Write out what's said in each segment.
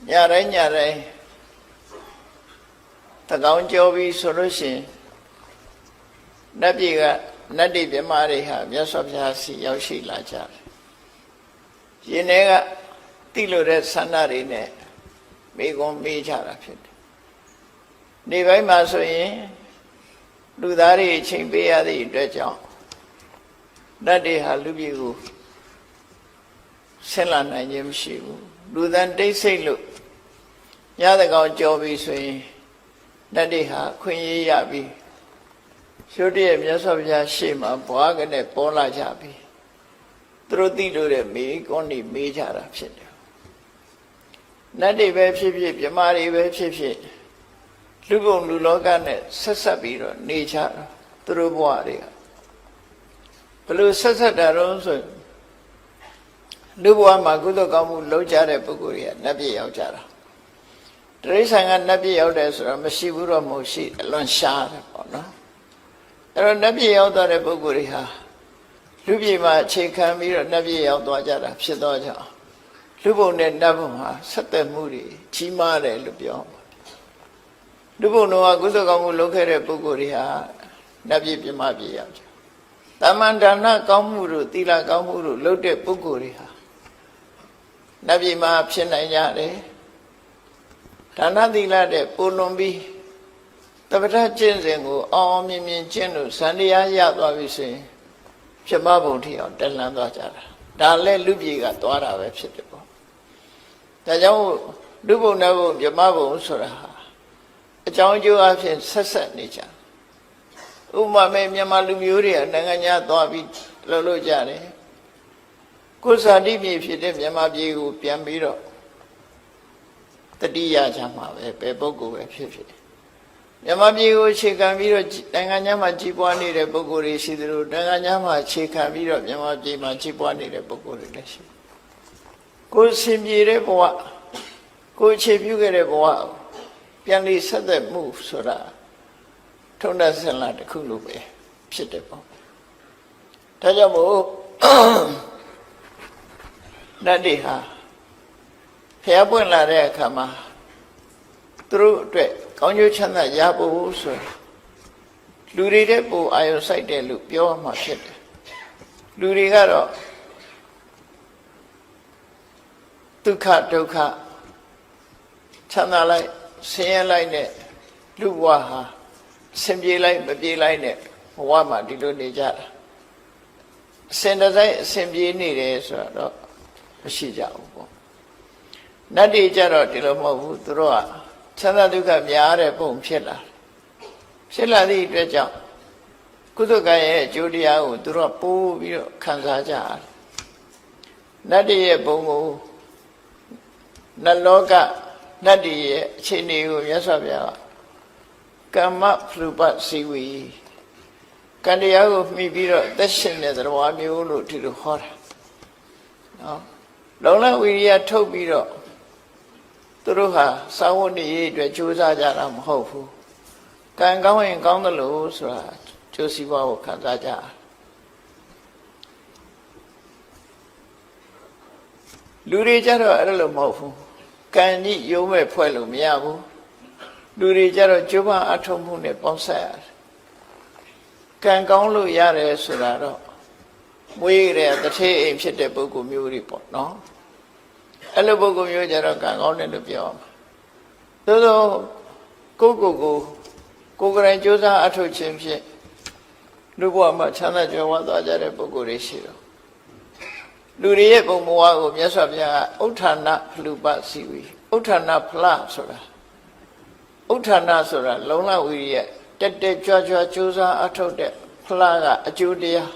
nhà đấy ta講咗ပြီးဆိုလို့ရှိရင်နတ်ပြည်ကနတ်တွေမြမတွေဟာမြတ်စွာဘုရားစီရောက်ရှိလာကြတယ်။ယင်းထဲကတိလို့တဲ့ဆန္ဒတွေနဲ့မိကွန်မေးကြတာဖြစ်တယ်။ဒီဘက်မှာဆိုရင်လူသားတွေအချိန်ပေးရသည့်အတွက်ကြောင့်နတ်တွေဟာလူပြည်ကိုဆင်းလာနိုင်ခြင်းမရှိဘူး။လူသားတိတ်ဆိတ်လို့ရတဲ့ကောင်ကြောပြီးဆိုရင်နတ်တွေဟာခွင့်ရရပြီးရုတ်တရက်မြတ်စွာဘုရားရှေ့မှာဘွားကနဲ့ပေါ်လာကြပြီသူတို့သိလို့တဲ့မိကွန်းနေမေးကြတာဖြစ်တယ်နတ်တွေပဲဖြစ်ဖြစ်မြမတွေပဲဖြစ်ဖြစ်လူပုံလူလောကနဲ့ဆက်ဆက်ပြီးတော့နေကြတာသူတို့ဘဝတွေကဘယ်လိုဆက်ဆက်တာတော့ဆိုလူဘဝမှာကုသိုလ်ကောင်းမှုလုပ်ကြတဲ့ပုဂ္ဂိုလ်တွေကနတ်ပြည်ရောက်ကြတာတရိษံကနတ်ပြည်ရောက်တယ်ဆိုတော့မရှိဘူးတော့မဟုတ်ရှိအလွန်ရှားတယ်ပေါ့နော်အဲ့တော့နတ်ပြည်ရောက်တဲ့ပုဂ္ဂိုလ်တွေဟာလူပြည်မှာအခြေခံပြီးတော့နတ်ပြည်ရောက်သွားကြတာဖြစ်တော့ကြောင့်လူဘုံနဲ့နတ်ဘုံဟာဆက်သက်မှုတွေကြီးမားတယ်လို့ပြောလူဘုံတော်ကကုသကောင်းမှုလုပ်ခဲ့တဲ့ပုဂ္ဂိုလ်တွေဟာနတ်ပြည်ပြမပြည်ရောက်ကြတမန်ဒါနကောင်းမှုတို့သီလကောင်းမှုတို့လုပ်တဲ့ပုဂ္ဂိုလ်တွေဟာနတ်ပြည်မှာဖြစ်နိုင်ကြတယ်ဒါနသီလတဲ့ပုံလွန်ပြီးတပ္ပထကျင့်စဉ်ကိုအောင်မြင်မြင်ကျင့်လို့ဇန်တရားရသွားပြီဆိုရင်ပြမဘုံထီအောင်တက်လှမ်းသွားကြတာဒါလည်းလူပြည်ကသွားတာပဲဖြစ်တယ်ပေါ့ဒါကြောင့်လူဘုံနဲ့ဘုံပြမဘုံဆိုတာဟာအကြောင်းအကျိုးအဖြစ်ဆက်ဆက်နေကြဥပမာမဲ့မြန်မာလူမျိုးတွေကနိုင်ငံခြားသွားပြီးလှုပ်လို့ကြတယ်ကိုယ်စာတိပြည်ဖြစ်တဲ့မြန်မာပြည်ကိုပြန်ပြီးတော့တတိယချမှာပဲဘယ်ပုဂ္ဂိုလ်ပဲဖြစ်ဖြစ်မြန်မာပြည်ကိုအခြေခံပြီးတော့နိုင်ငံခြားမှာကြီးပွားနေတဲ့ပုဂ္ဂိုလ်တွေရှိသလိုနိုင်ငံခြားမှာအခြေခံပြီးတော့မြန်မာပြည်မှာကြီးပွားနေတဲ့ပုဂ္ဂိုလ်တွေလည်းရှိကိုယ်ရှင်ပြည်တဲ့ဘဝကိုယ်အခြေပြုခဲ့တဲ့ဘဝပြန်လေးဆက်သက်မှုဆိုတာထုံးတဲ့ဆင်လာတစ်ခုလိုပဲဖြစ်တယ်ပေါ့ဒါကြောင့်မို့နတ်တွေဟာဖျားပွင့်လာတဲ့အခါမှာသူတို့အတွက်ကောင်းကျိုးချမ်းသာရဖို့ဆိုလူတွေတဲ့ပူအာရုံစိုက်တယ်လို့ပြောမှဖြစ်တယ်လူတွေကတော့ဒုက္ခဒုက္ခချမ်းသာလိုက်ဆင်းရဲလိုက်နဲ့လူဘဝဟာဆင်ပြေလိုက်မပြေလိုက်နဲ့ဘဝမှာဒီလိုနေကြတာအစင်တစိုက်အစင်ပြေနေတယ်ဆိုတော့မရှိကြဘူးပေါ့နတ်တွေကြတော့ဒီလိုမဟုတ်ဘူးသူတို့ကချမ်းသာဒုက္ခများတဲ့ပုံဖြစ်လာသည့်အတွက်ကြောင့်ကုသကံရဲ့အကျိုးတရားကိုသူတို့ပိုးပြီးတော့ခံစားကြတယ်နတ်တွေရဲ့ဘုံကိုနတ်လောကနတ်တွေရဲ့အခြေအနေကိုမြတ်စွာဘုရားကမ္မဖလူပစီဝီကံတရားကိုမှီပြီးတော့သက်ရှင်တဲ့သဘောမျိုးလို့ဒီလိုဟောတာနော်လုံလဝိရိယထုတ်ပြီးတော့သူတို့ဟာစာဝတ်နေရေးအတွက်ကြိုးစားကြတာမဟုတ်ဘူးကံကောင်းရင်ကောင်းတယ်လို့ဆိုတာကျိုးစီးပွားကိုခံစားကြလူတွေကြတော့အဲ့လိုမဟုတ်ဘူးကံကြီးရုံးမဲ့ဖွဲ့လို့မရဘူးလူတွေကြတော့ကျိုးပန်းအထုံးမှုနဲ့ပေါင်းဆက်ရတယ်ကံကောင်းလို့ရတယ်ဆိုတာတော့မွေးရတဲ့တထေးအိမ်ဖြစ်တဲ့ပုဂ္ဂိုလ်မျိုးတွေပေါ့နော်အဲ့လိုပုဂ္ဂိုလ်မျိုးကြတော့ကံကောင်းတယ်လို့ပြောမှာသို့သောကိုယ်ကရင်ကြိုးစားအထုတ်ခြင်းဖြင့်လူဘဝမှာချမ်းသာကြွယ်ဝသွားကြတဲ့ပုဂ္ဂိုလ်တွေရှိတော့လူတွေရဲ့ပုံဘဝကိုမြတ်စွာဘုရားကဥဋ္ဌာဏဖလူပစီဝီဥဋ္ဌာဏဖလဆိုတာဥဋ္ဌာဏဆိုတာလုံလဝိရိယတက်တက်ကြွကြွကြိုးစားအထုတ်တဲ့ဖလကအကျိုးတရား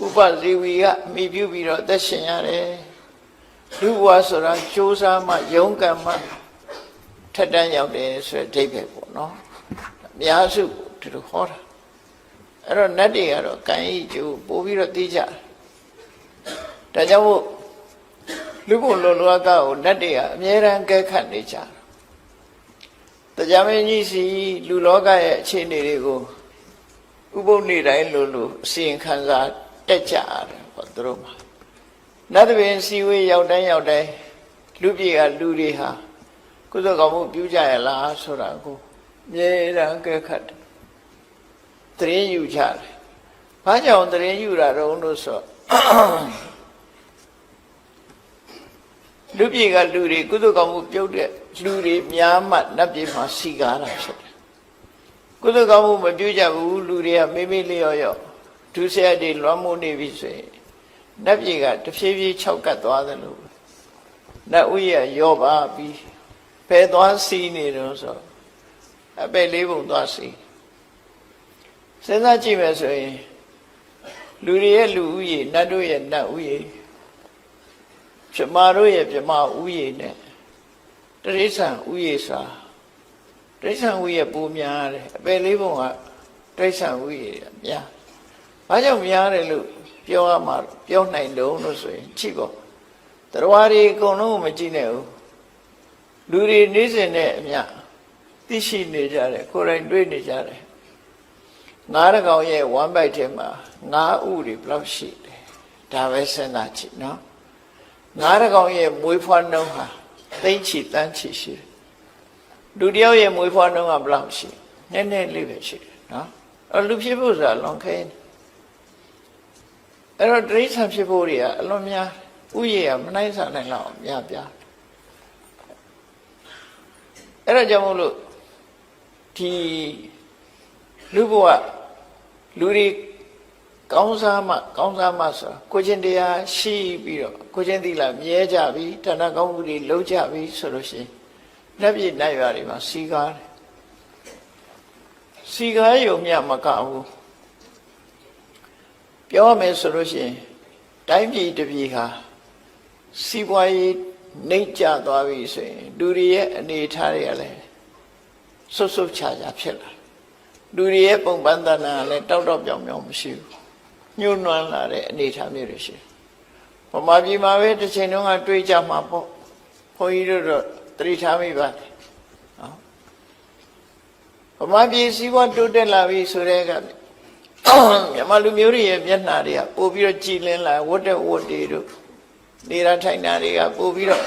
ဥပဇီဝီကမိပြုပြီးတော့သက်ရှင်ရတယ်လူဘဝဆိုတာကြိုးစားမှယုံကံမှထက်တန်းရောက်တယ်ဆိုတဲ့အဓိပ္ပာယ်ပေါ့နော်အများစုဒီလိုဟောတာအဲ့တော့နတ်တွေကတော့ကံဤကျိုးပို့ပြီးတော့သိကြတယ်ဒါကြောင့်မို့လူဘုံလောကကိုနတ်တွေကအမြဲတမ်းကဲခတ်နေကြတယ်တရားမင်းကြီးစီလူလောကရဲ့အခြေအနေတွေကိုဥပုပ်နေတိုင်းလို့အစီရင်ခံစာတက်ကြတယ်ပေါ့သူတို့မှာနတ်တပင်စီဝေးရောက်တိုင်းလူပြည်ကလူတွေဟာ ကုသိုလ်ကောင်းမှုပြုကြရလားဆိုတာကိုအမြဲတမ်းကဲခတ်တရင်ယူကြတယ်ဘာကြောင့်တရင်ယူတာတော့လို့ဆိုလူပြည်ကလူတွေကုသိုလ်ကောင်းမှုပြုတ်တဲ့လူတွေများမှနတ်ပြည်မှာစီကားတာဖြစ်တယ်ကုသိုလ်ကောင်းမှုမပြုကြဘူးလူတွေကမေးမေးလျော့လျော့ဒုစရိုက်တွေလွှမ်းမိုးနေပြီဆိုရင်နတ်ပြည်ကတဖြည်းဖြည်းခြောက်ကပ်သွားသလိုနတ်ဥယျာရောပါပြီးဖယ်သွားစီးနေတော့ဆိုအပယ်လေးပုံသွားစီးစဉ်းစားကြည့်မယ်ဆိုရင်လူတွေရဲ့လူဥယျာနတ်တို့ရဲ့နတ်ဥယျာပြမတို့ရဲ့ပြမဥယျာနဲ့တိရစ္ဆာန်ဥယျာစာတိရစ္ဆာန်ဥယျာပိုများတယ်အပယ်လေးပုံကတိရစ္ဆာန်ဥယျာများဘာကြောင့်များတယ်လို့ပြောရမှာပြောနိုင်တော့လို့ဆိုရင်ကြည့်ပေါ့တရားတွေအကုန်လုံးကိုမကြည့်နဲ့ဘူးလူတွေနေစဉ်နဲ့အမျှသိရှိနေကြတယ်ကိုယ်တိုင်တွေ့နေကြတယ်ငါးတကောင်ရဲ့ဝမ်းပိုက်ထဲမှာငါးဥတွေဘယ်လောက်ရှိတယ်ဒါပဲစဉ်းစားကြည့်နော်ငါးတကောင်ရဲ့မွေးဖွားနှုန်းဟာသိန်းချီတန်းချီရှိတယ်လူတယောက်ရဲ့မွေးဖွားနှုန်းကဘယ်လောက်ရှိနည်းနည်းလေးပဲရှိတယ်နော်အဲ့လူဖြစ်ဖို့ဆိုတာလွန်ခဲအဲ့တော့တိရစ္ဆာန်ဖြစ်ဖို့တွေကအလွန်များဥယျာမနိုင်စားနိုင်လောက်များပြားအဲ့ဒါကြောင့်မို့လို့ဒီလူဘဝလူတွေကောင်းစားမှဆိုတာကိုချင်းတရားရှိပြီးတော့ကိုချင်းသီလမြဲကြပြီဌာနကောင်းမှုတွေလုပ်ကြပြီဆိုလို့ရှိရင်နတ်ပြည်နတ်ရွာတွေမှာစီကားတယ်စီကားယုံမြမကဘူးပြောရမယ်ဆိုလို့ရှိရင်တိုင်းပြည်တစ်ပြည်ဟာစီးပွားရေးနှိမ့်ကျသွားပြီဆိုရင်လူတွေရဲ့အနေအထားတွေကလည်းဆုတ်ဆုတ်ချာချာဖြစ်လာလူတွေရဲ့ပုံပန်းတဏ္ဍာလည်းတောက်တောက်ပြောင်ပြောင်မရှိဘူးညှို့နွမ်းလာတဲ့အနေအထားမျိုးတွေရှိဗမာပြည်မှာပဲတစ်ချိန်တုန်းကတွေးကြမှာပေါ့ဘုန်းကြီးတို့တော့သတိထားမိပါတယ်ဗမာပြည်စီးပွားတိုးတက်လာပြီဆိုတဲ့ကမြန်မာလူမျိုးတွေရဲ့မျက်နှာတွေကပို့ပြီးတော့ကြည်လင်းလာဝတ်တဲ့ဝတ်တွေတို့နေတာထိုင်တာတွေကပို့ပြီးတော့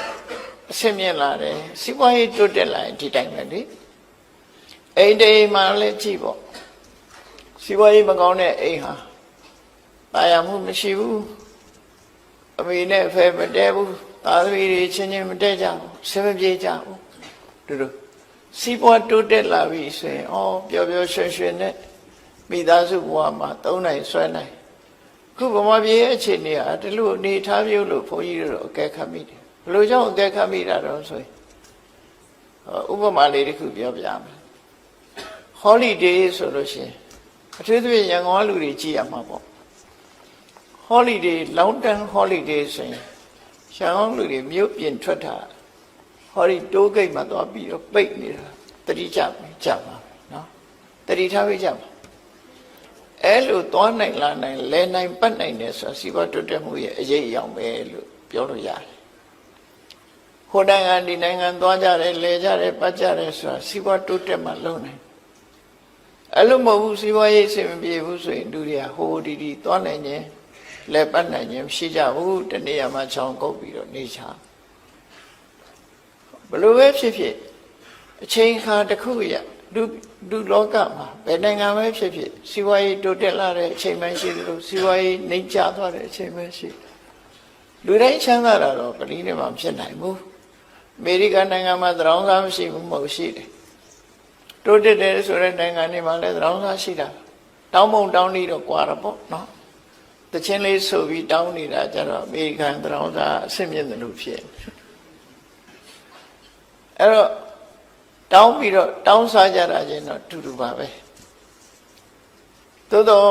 အဆင့်မြင့်လာတယ်စီးပွားရေးတိုးတက်လာရင်ဒီတိုင်းပဲလေအိမ်တိမ်မှလည်းကြည့်ပေါ့စီးပွားရေးမကောင်းတဲ့အိမ်ဟာတာယာမှုမရှိဘူးအမေနဲ့အဖေမတည့်ဘူးသားသမီးတွေချင်းချင်းမတည့်ကြဘူးဆင်မပြေကြဘူးတို့စီးပွားတိုးတက်လာပြီဆိုရင်ပျော်ပျော်ရွှင်ရွှင်နဲ့မိသားစုဘဝမှာသုံးနိုင်ဆွဲနိုင်ခုဗမာပြည်ရဲ့အခြေအနေဟာဒီလိုအနေထားမျိုးလို့ဘုန်းကြီးတို့အကဲခတ်မိတယ်ဘယ်လိုကြောင့်အကဲခတ်မိတာတော့ဆိုရင်ဥပမာလေးတစ်ခုပြောပြမယ် holiday ဆိုလို့ရှိရင်အထူးသဖြင့်ရန်ကုန်ကလူတွေကြည့်ရမှာပေါ့ holiday long term holiday ဆိုရင်ရန်ကုန်လူတွေမြို့ပြင်ထွက်တာholiday တိုးဂိတ်မှာသွားပြီးတော့ပိတ်နေတာတတိကြမှာနော်တတိထားပေးကြမှာအဲ့လိုသွားနိုင်လာနိုင်လဲနိုင်ပတ်နိုင်တယ်ဆိုတာစီးပွားတိုးတက်မှုရဲ့အရေးအယောင်ပဲလို့ပြောလို့ရတယ်ဟိုနိုင်ငံဒီနိုင်ငံသွားကြတယ်လဲကြတယ်ပတ်ကြတယ်ဆိုတာစီးပွားတိုးတက်မှလုံးနိုင်အဲ့လိုမဟုတ်ဘူးစီးပွားရေးအဆင်မပြေဘူးဆိုရင်လူတွေကဟိုဒီသွားနိုင်ခြင်းလဲပတ်နိုင်ခြင်းမရှိကြဘူးတနေ့မှချောင်းကုတ်ပြီးတော့နေချဘလို့ပဲဖြစ်ဖြစ်အချိန်ခါတစ်ခုရလူလောကမှာဘယ်နိုင်ငံပဲဖြစ်ဖြစ်စီးပွားရေးတိုးတက်လာတဲ့အချိန်မှရှိတယ်လို့စီးပွားရေးနှိမ့်ကျသွားတဲ့အချိန်မှရှိလူတိုင်းချမ်းသာတာတော့ကလေးတွေမှဖြစ်နိုင်ဘူးအမေရိကန်နိုင်ငံမှာသရောင်းစားမရှိဘူးမဟုတ်ရှိတယ်တိုးတက်တယ်ဆိုတဲ့နိုင်ငံတွေမှာလည်းသရောင်းစားရှိတာတောင်းပုံတောင်းနေတော့ကွာတော့ပေါ့နော်တချင်းလေးဆိုပြီးတောင်းနေတာကြတော့အမေရိကန်သရောင်းစားအဆင့်မြင့်တယ်လို့ဖြစ်အဲ့တော့တောင်းပြီးတော့တောင်းစားကြတာချင်းတော့တူတူပါပဲသို့တော့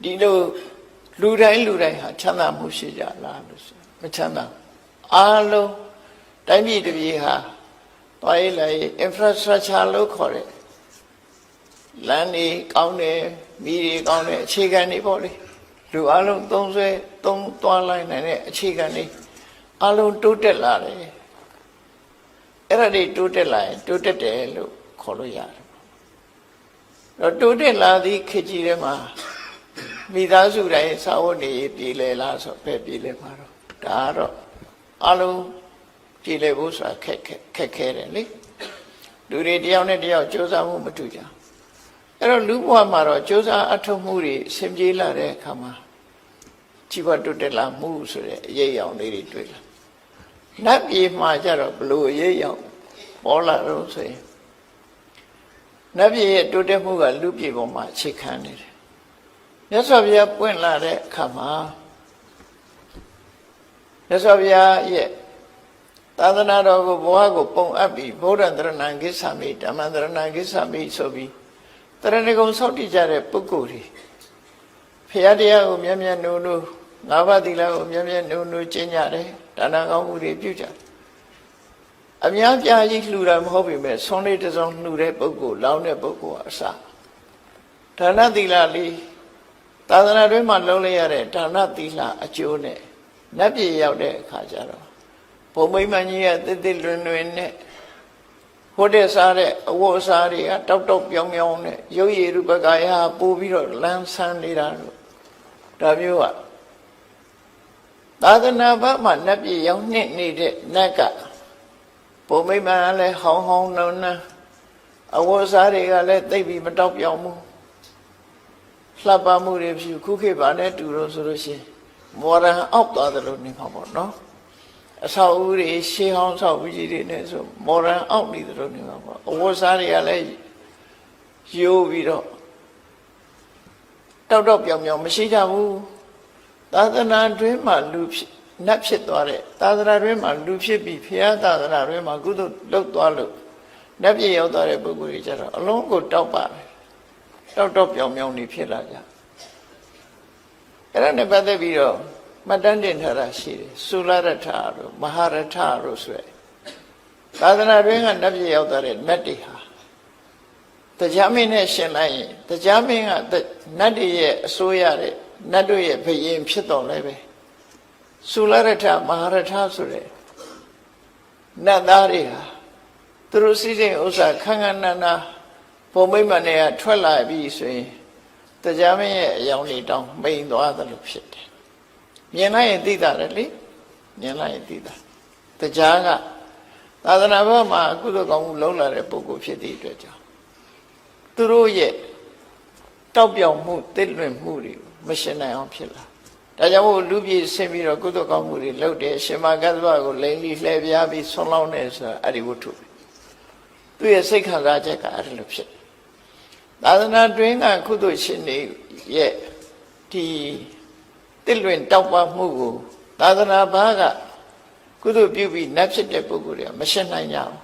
ဒီလိုလူတိုင်းဟာချမ်းသာမှုရှိကြလားလို့ဆိုမချမ်းသာအားလုံးတိုင်းပြည်တစ်ပြည်ဟာသွားရေးလာရေး infrastructure လို့ခေါ်တဲ့လမ်းတွေကောင်းတယ်မီးတွေကောင်းတယ်အခြေခံတွေပေါ့လေလူအားလုံးသုံးသွားလိုက်နိုင်တဲ့အခြေခံတွေအားလုံးတိုးတက်လာတယ်အဲ့ဒါတွေတိုးတက်လာရင်တိုးတက်တယ်လို့ခေါ်လို့ရတယ်တော့တိုးတက်လာသည့်ခေတ်ကြီးထဲမှာမိသားစုတိုင်းစာဝတ်နေပြည်လဲလားဆိုပဲပြည်လဲမှာတော့ဒါကတော့အလုံး ပြည်လေဖို့ဆိုတာခက်ခဲတယ်လေလူတွေတယောက်နဲ့တယောက်ကြိုးစားမှုမတူကြအဲ့တော့လူဘဝမှာတော့ကြိုးစားအထောက်မှုတွေဆင်ပြေလာတဲ့အခါမှာជីវတုတက်လာမှုဆိုတဲ့အရေးအယောင်လေးတွေတွေ့လာနတ်ပြည်မှာကျတော့ဘလို့အရေးအယောင်ပေါ်လာတော့ဆိုရင်နတ်ပြည်ရဲ့တိုးတက်မှုကလူပြည်ပေါ်မှာအခြေခံနေတယ်မြတ်စွာဘုရားပွင့်လာတဲ့အခါမှာမြတ်စွာဘုရားရဲ့သာသနာတော်ကိုဘဝကိုပုံအပ်ပြီးဗုဒ္ဓံတရဏံကိစ္ဆာမိဓမ္မံတရဏံကိစ္ဆာမိဆိုပြီးတရဏဂုံဆောက်တည်ကြတဲ့ပုဂ္ဂိုလ်တွေဘုရားတရားကိုမြတ်မြတ်နိုးနိုးငါးပါးသီလကိုမြတ်မြတ်နိုးနိုးကျင့်ကြတယ်ဒါနကောင်းမှုတွေပြုကြတယ်အများပြားကြီးလှူတာမဟုတ်ပေမဲ့ဆွန်လေးတစ်စုံလှူတဲ့ပုဂ္ဂိုလ်လောင်းတဲ့ပုဂ္ဂိုလ်အစဒါနသီလလေးသာသနာ့တွင်မှာလုံးလိုက်ရတဲ့ဒါနသီလအကျိုးနဲ့နတ်ပြည်ရောက်တဲ့အခါကျတော့ဘုံမိမ္မန်ကြီးရဲ့တစ်လွင်လွင်နဲ့ဟိုတဲ့စားတဲ့အဝတ်အစားတွေကတောက်တောက်ပြောင်းပြောင်းနဲ့ရုပ်ရည်ရူပကာယပို့ပြီးတော့လမ်းဆန်းနေတာလို့ဒါမျိုးကသာသနာ့ဘက်မှာနတ်ပြည်ရောက်နေတဲ့နတ်ကဘုံမိမ္မန်ကလည်းဟောင်းဟောင်းနှုံနှံအဝတ်အစားတွေကလည်းသိပ်ပြီးမတောက်ပြောင်းဘူးလှပမှုတွေဖြစ်ခုခေတ်ပါနဲ့တူလို့ဆိုလို့ရှိရင်မော်ဒန်အောက်သွားတယ်လို့နေမှာပေါ့နော်အဆောက်အဦတွေရှေးဟောင်းဆောက်ဦးကြီးတွေနဲ့ဆိုမော်ဒန်အောက်နေတယ်လို့နေမှာပေါ့အဝတ်စားတွေကလည်းရိုးပြီးတော့တောက်တောက်ပြောင်ပြောင်မရှိကြဘူးသာသနာတွင်မှာလူနတ်ဖြစ်သွားတဲ့သာသနာတွင်မှာလူဖြစ်ပြီးဘုရားသာသနာတွင်မှာကုသိုလ်လုပ်သွားလို့နတ်ပြည်ရောက်သွားတဲ့ပုဂ္ဂိုလ်တွေကြတော့အလုံးကိုတောက်ပါတယ်တောက်တောက်ပြောင်ပြောင်နေဖြစ်လာကြအဲ့ဒါနဲ့ပတ်သက်ပြီးတော့မှတ်တမ်းတင်ထားတာရှိတယ်သုလရထတို့မဟာရထတို့ဆိုရယ်သာသနာတွင်ကနတ်ပြည်ရောက်သွားတဲ့နတ်တွေဟာတရားမင်းနဲ့ရှင်လိုက်ရင်တရားမင်းကနတ်တွေရဲ့အစိုးရတဲ့နတ်တို့ရဲ့ဘယင်ဖြစ်တော်လဲပဲသုလရထမဟာရထဆိုရယ်နတ်သားတွေဟာသူတို့စီစဉ်ဥစ္စာခန်းခန်းနာနာဘုံမိမ္မာန်တွေကထွက်လာပြီဆိုရင်တရားမင်းရဲ့အယောင်လေးတောင်းမိန်သွားတယ်လို့ဖြစ်တယ်မြင်လိုက်ရင်သိတာလေမြင်လိုက်ရင်သိတာတရားကသာသနာ့ဘက်မှာကုသိုလ်ကောင်းမှုလုံးလာတဲ့ပုဂ္ဂိုလ်ဖြစ်သည့်အတွက်ကြောင့်သူတို့ရဲ့တောက်ပြောင်မှုတစ်လွင်မှုတွေမရှင်းနိုင်အောင်ဖြစ်လာဒါကြောင့်မို့လူပြည်ဆင်းပြီးတော့ကုသိုလ်ကောင်းမှုတွေလုပ်တယ်ရှင်မကသဗ္ဗကိုလိန်လီလှည့်ပြားပြီးဆွန်လောင်းတယ်ဆိုတာအဲ့ဒီဝတ္ထုသူရဲ့စိတ်ခံစားချက်ကအဲ့ဒီလိုဖြစ်သာသနာတွင်ကကုသိုလ်ရှင်တွေရဲ့ဒီတစ်လွင်တောက်ပမှုကိုသာသနာ့ဘာကကုသိုလ်ပြုပြီးနတ်ဖြစ်တဲ့ပုဂ္ဂိုလ်တွေကမရှင်းနိုင်ကြဘူး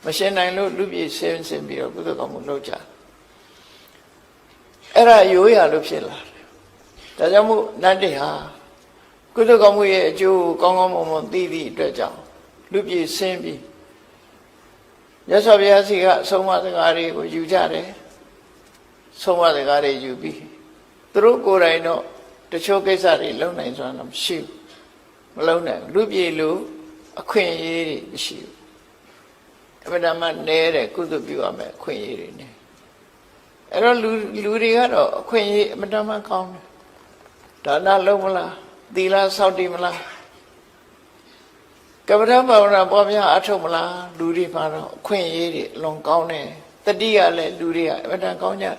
မရှင်းနိုင်လို့လူပြည်ဆင်းပြီးတော့ကုသိုလ်ကောင်းမှုလုပ်ကြအဲ့ဒါရိုးရလို့ဖြစ်လာတယ်ဒါကြောင့်မို့နတ်တွေဟာကုသိုလ်ကောင်းမှုရဲ့အကျိုးကောင်းကောင်းမွန်မွန်သိသည့်အတွက်ကြောင့်လူပြည်ဆင်းပြီးရသော်ဘုရားစီကအဆုံးအမစကားတွေကိုယူကြတယ်ဆုံးမစကားတွေယူပြီးသူတို့ကိုယ်တိုင်တော့တချို့ကိစ္စတွေလုံနိုင်စွမ်းတော့မရှိဘူးမလုံနိုင်လူပြည်လူအခွင့်အရေးတွေမရှိဘူးအမှန်တမ်းနဲတဲ့ကုသပြုရမယ်အခွင့်အရေးတွေနဲ့အဲ့တော့လူတွေကတော့အခွင့်အရေးအမှန်တမ်းကောင်းတယ်ဒါနလုံးမလားသီလစောင့်တည်မလားကပ္ပဋ္ဌဘာဝနာပေါ်များအထုတ်မလားလူတွေမှာတော့အခွင့်အရေးတွေအလွန်ကောင်းတယ်တတိယလည်းလူတွေကအမှန်တမ်းကောင်းကြတယ်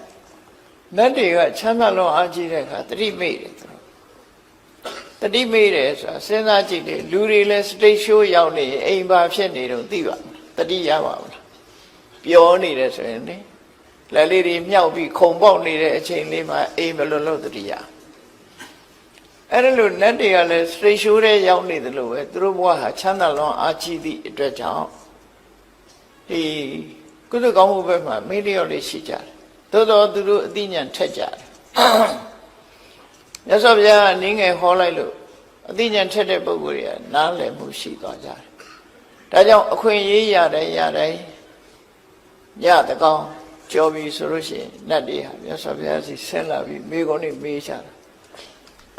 နတ်တွေကချမ်းသာလုံးအားကြီးတဲ့အခါတတိမိတ်တယ်သူတို့တတိမိတ်တယ်ဆိုတာစဉ်းစားကြည့်လေလူတွေလည်းစတိတ်ရှိုးရောက်နေအိမ်ပါဖြစ်နေတော့သိပါမလားတတိရပါမလားပျော်နေတယ်ဆိုရင်လေလက်လေးတွေမြောက်ပြီးခုံပေါက်နေတဲ့အချိန်လေးမှာအိမ်မလွတ်လို့တတိယအဲ့ဒါလို့နတ်တွေကလည်းစတိတ်ရှိုးတဲ့ရောက်နေတယ်လို့ပဲသူတို့ဘဝဟာချမ်းသာလုံးအားကြီးသည့်အတွက်ကြောင့်ဒီကုသကောင်းမှုဘက်မှာမေးလျော့လေးရှိကြတယ်သို့တော်သူတို့အသိဉာဏ်ထက်ကြတယ်မြတ်စွာဘုရားကနင်းငယ်ဟောလိုက်လို့အသိဉာဏ်ထက်တဲ့ပုဂ္ဂိုလ်တွေကနားလည်မှုရှိသွားကြတယ်ဒါကြောင့်အခွင့်အရေးရတိုင်းညတကောင်ကြော်ပြီဆိုလို့ရှိရင်နတ်တွေဟာမြတ်စွာဘုရားစီဆင်းလာပြီးမိကုန်းနေမေးချတာ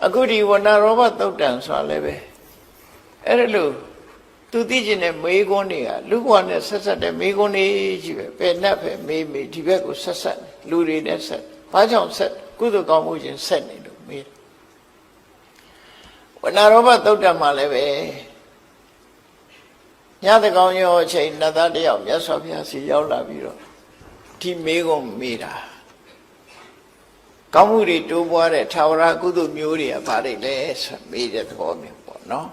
အခုဒီဝဏရောဘသုတ်တံဆိုတာလည်းပဲအဲ့ဒါလို့သူသိကျင်တဲ့မေးခွန်းတွေကလူဘဝနဲ့ဆက်ဆက်တဲ့မေးခွန်းတွေကြီးပဲဘယ်နဲ့ပဲမေးဒီဘက်ကိုဆက်ဆက်လူတွေနဲ့ဆက်ဘာကြောင့်ဆက်ကုသိုလ်ကောင်းမှုချင်းဆက်နေလို့မေးဝဏရောဘသုတ်တံမှာလည်းပဲ ညတကောင်ရောအချိန်နတ်သားတယောက်မြတ်စွာဘုရားစီရောက်လာပြီးတော့ဒီမေးခွန်းမေးတာကောင်းမှုတွေတိုးပွားတဲ့ထာဝရကုသိုလ်မျိုးတွေကဘာတွေလဲဆိုမေးတဲ့သဘောမျိုးပေါ့နော်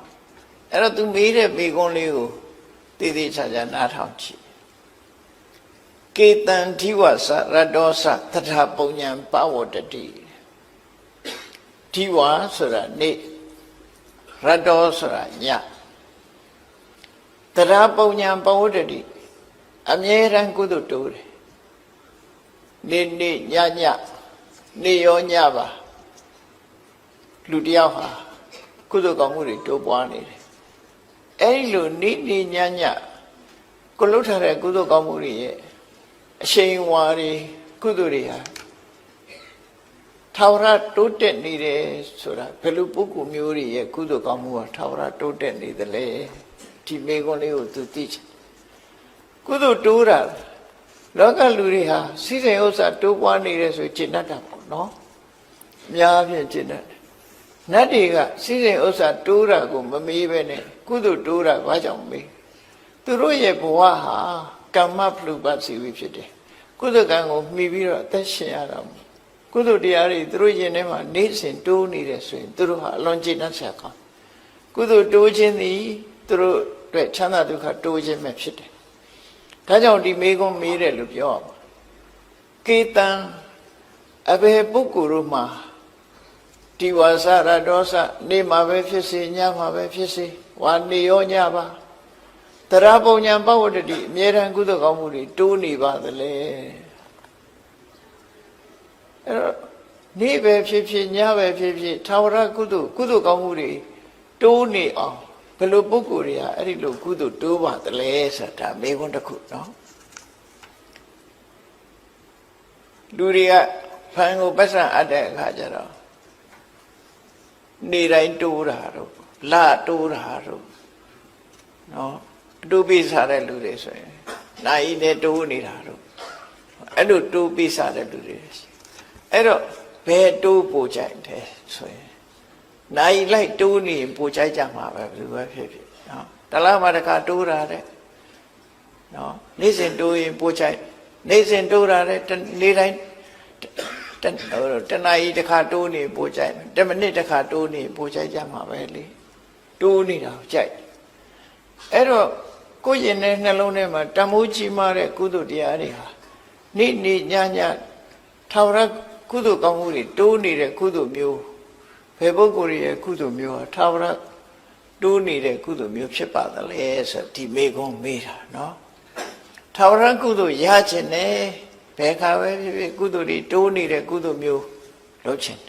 အဲ့တော့သူမေးတဲ့မေးခွန်းလေးကိုတည်တည်ချာချာနားထောင်ကြည့်ကေတံဓိဝဆရတ္တောသသထပုံညာပဝတ္တိဓိဝဆိုတာနေ့ရတ္တောဆိုတာညသထပုံညာပဝတ္တိအမြဲတမ်းကုသိုလ်တိုးတယ်နေ့နေ့ညညနေရောညပါလူတယောက်ဟာကုသိုလ်ကောင်းမှုတွေတိုးပွားနေတယ်အဲဒီလိုနေ့နေ့ညညကိုလှုပ်ထားတဲ့ကုသိုလ်ကောင်းမှုတွေရဲ့အရှိန်ဝါတွေကုသိုလ်တွေဟာထာဝရတိုးတက်နေတယ်ဆိုတာဘယ်လိုပုဂ္ဂိုလ်မျိုးတွေရဲ့ကုသိုလ်ကောင်းမှုဟာထာဝရတိုးတက်နေသလဲဒီမေခွန်းလေးကိုသူသိချင်ကုသိုလ်တိုးတာလောကလူတွေဟာစိစိမ်ဥစ္စာတိုးပွားနေတယ်ဆိုကျင့်တတ်တာပေါ့နော်အများဖြင့်ကျင့်တတ်တယ်နတ်တွေကစိစိမ်ဥစ္စာတိုးတာကိုမမေးပဲနဲ့ကုသိုလ်တိုးတာဘာကြောင့်မေးသူတို့ရဲ့ဘဝဟာကမ္မဖလူပတ်စီဝိဖြစ်တယ်ကုသိုလ်ကံကိုမှီပြီးတော့အသက်ရှင်ရတာကုသိုလ်တရားတွေသူတို့ရင်ထဲမှာနေစဉ်တိုးနေတယ်ဆိုရင်သူတို့ဟာအလွန်ကျေနပ်စရာကောင်းကုသိုလ်တိုးခြင်းသည်သူတို့အတွက်ချမ်းသာဒုက္ခတိုးခြင်းပဲဖြစ်တယ်ဒါကြောင့်ဒီမေခွန်းမေးတယ်လို့ပြောရမှာကေတံအဘယ်ပုဂ္ဂိုလ်တို့မှာဒီဝါစရတောစနေမှာပဲဖြစ်စေညမှာပဲဖြစ်စေဝါနေရောညပါတရာပုံညာပဝတ္တိအမြဲတမ်းကုသိုလ်ကောင်းမှုတွေတိုးနေပါသလဲအဲ့တော့နေပဲဖြစ်ဖြစ်ညပဲဖြစ်ဖြစ်ထာဝရကုသိုလ်ကောင်းမှုတွေတိုးနေအောင်ဘယ်လိုပုဂ္ဂိုလ်တွေဟာအဲ့ဒီလိုကုသိုလ်တိုးပါသလဲဆိုတာမေးခွန်းတစ်ခုနော်လူတွေကဖန်ကိုပတ်စံအပ်တဲ့အခါကျတော့နေတိုင်းတိုးတာတော့လတိုးတာတော့နော်အတူပိစားတဲ့လူတွေဆိုရင်နိုင်နဲ့တိုးနေတာတော့အဲ့လိုတိုးပိစားတဲ့လူတွေအဲ့တော့ဘယ်တိုးပို့ကြိုက်တယ်ဆိုရင်နိုင်လိုက်တိုးနေရင်ပို့ကြိုက်ကြမှာပဲဘယ်လိုပဲဖြစ်ဖြစ်နော်တလားမှတစ်ခါတိုးတာတဲ့နော်နေ့စဉ်တိုးရင်ပို့ကြိုက်နေ့စဉ်တိုးတာတဲ့နေ့တိုင်းတနာရီတစ်ခါတိုးနေပို့ကြိုက်10မိနစ်တစ်ခါတိုးနေပို့ကြိုက်ကြမှာပဲလေတိုးနေတာကိုကြိုက်အဲ့တော့ကိုယ်ရင်ထဲနှလုံးထဲမှာတမိုးကြီးမားတဲ့ကုသိုလ်တရားတွေဟာနေ့နေ့ညညထာဝရကုသိုလ်ကောင်းမှုတွေတိုးနေတဲ့ကုသိုလ်မျိုးဘယ်ပုဂ္ဂိုလ်ရဲ့ကုသိုလ်မျိုးဟာထာဝရတိုးနေတဲ့ကုသိုလ်မျိုးဖြစ်ပါသလဲဆိုဒီမေခွန်းမေးတာနော်ထာဝရကုသိုလ်ရခြင်းနဲ့ဘယ်ခါပဲဖြစ်ဖြစ်ကုသိုလ်တွေတိုးနေတဲ့ကုသိုလ်မျိုးလုပ်ခြင်း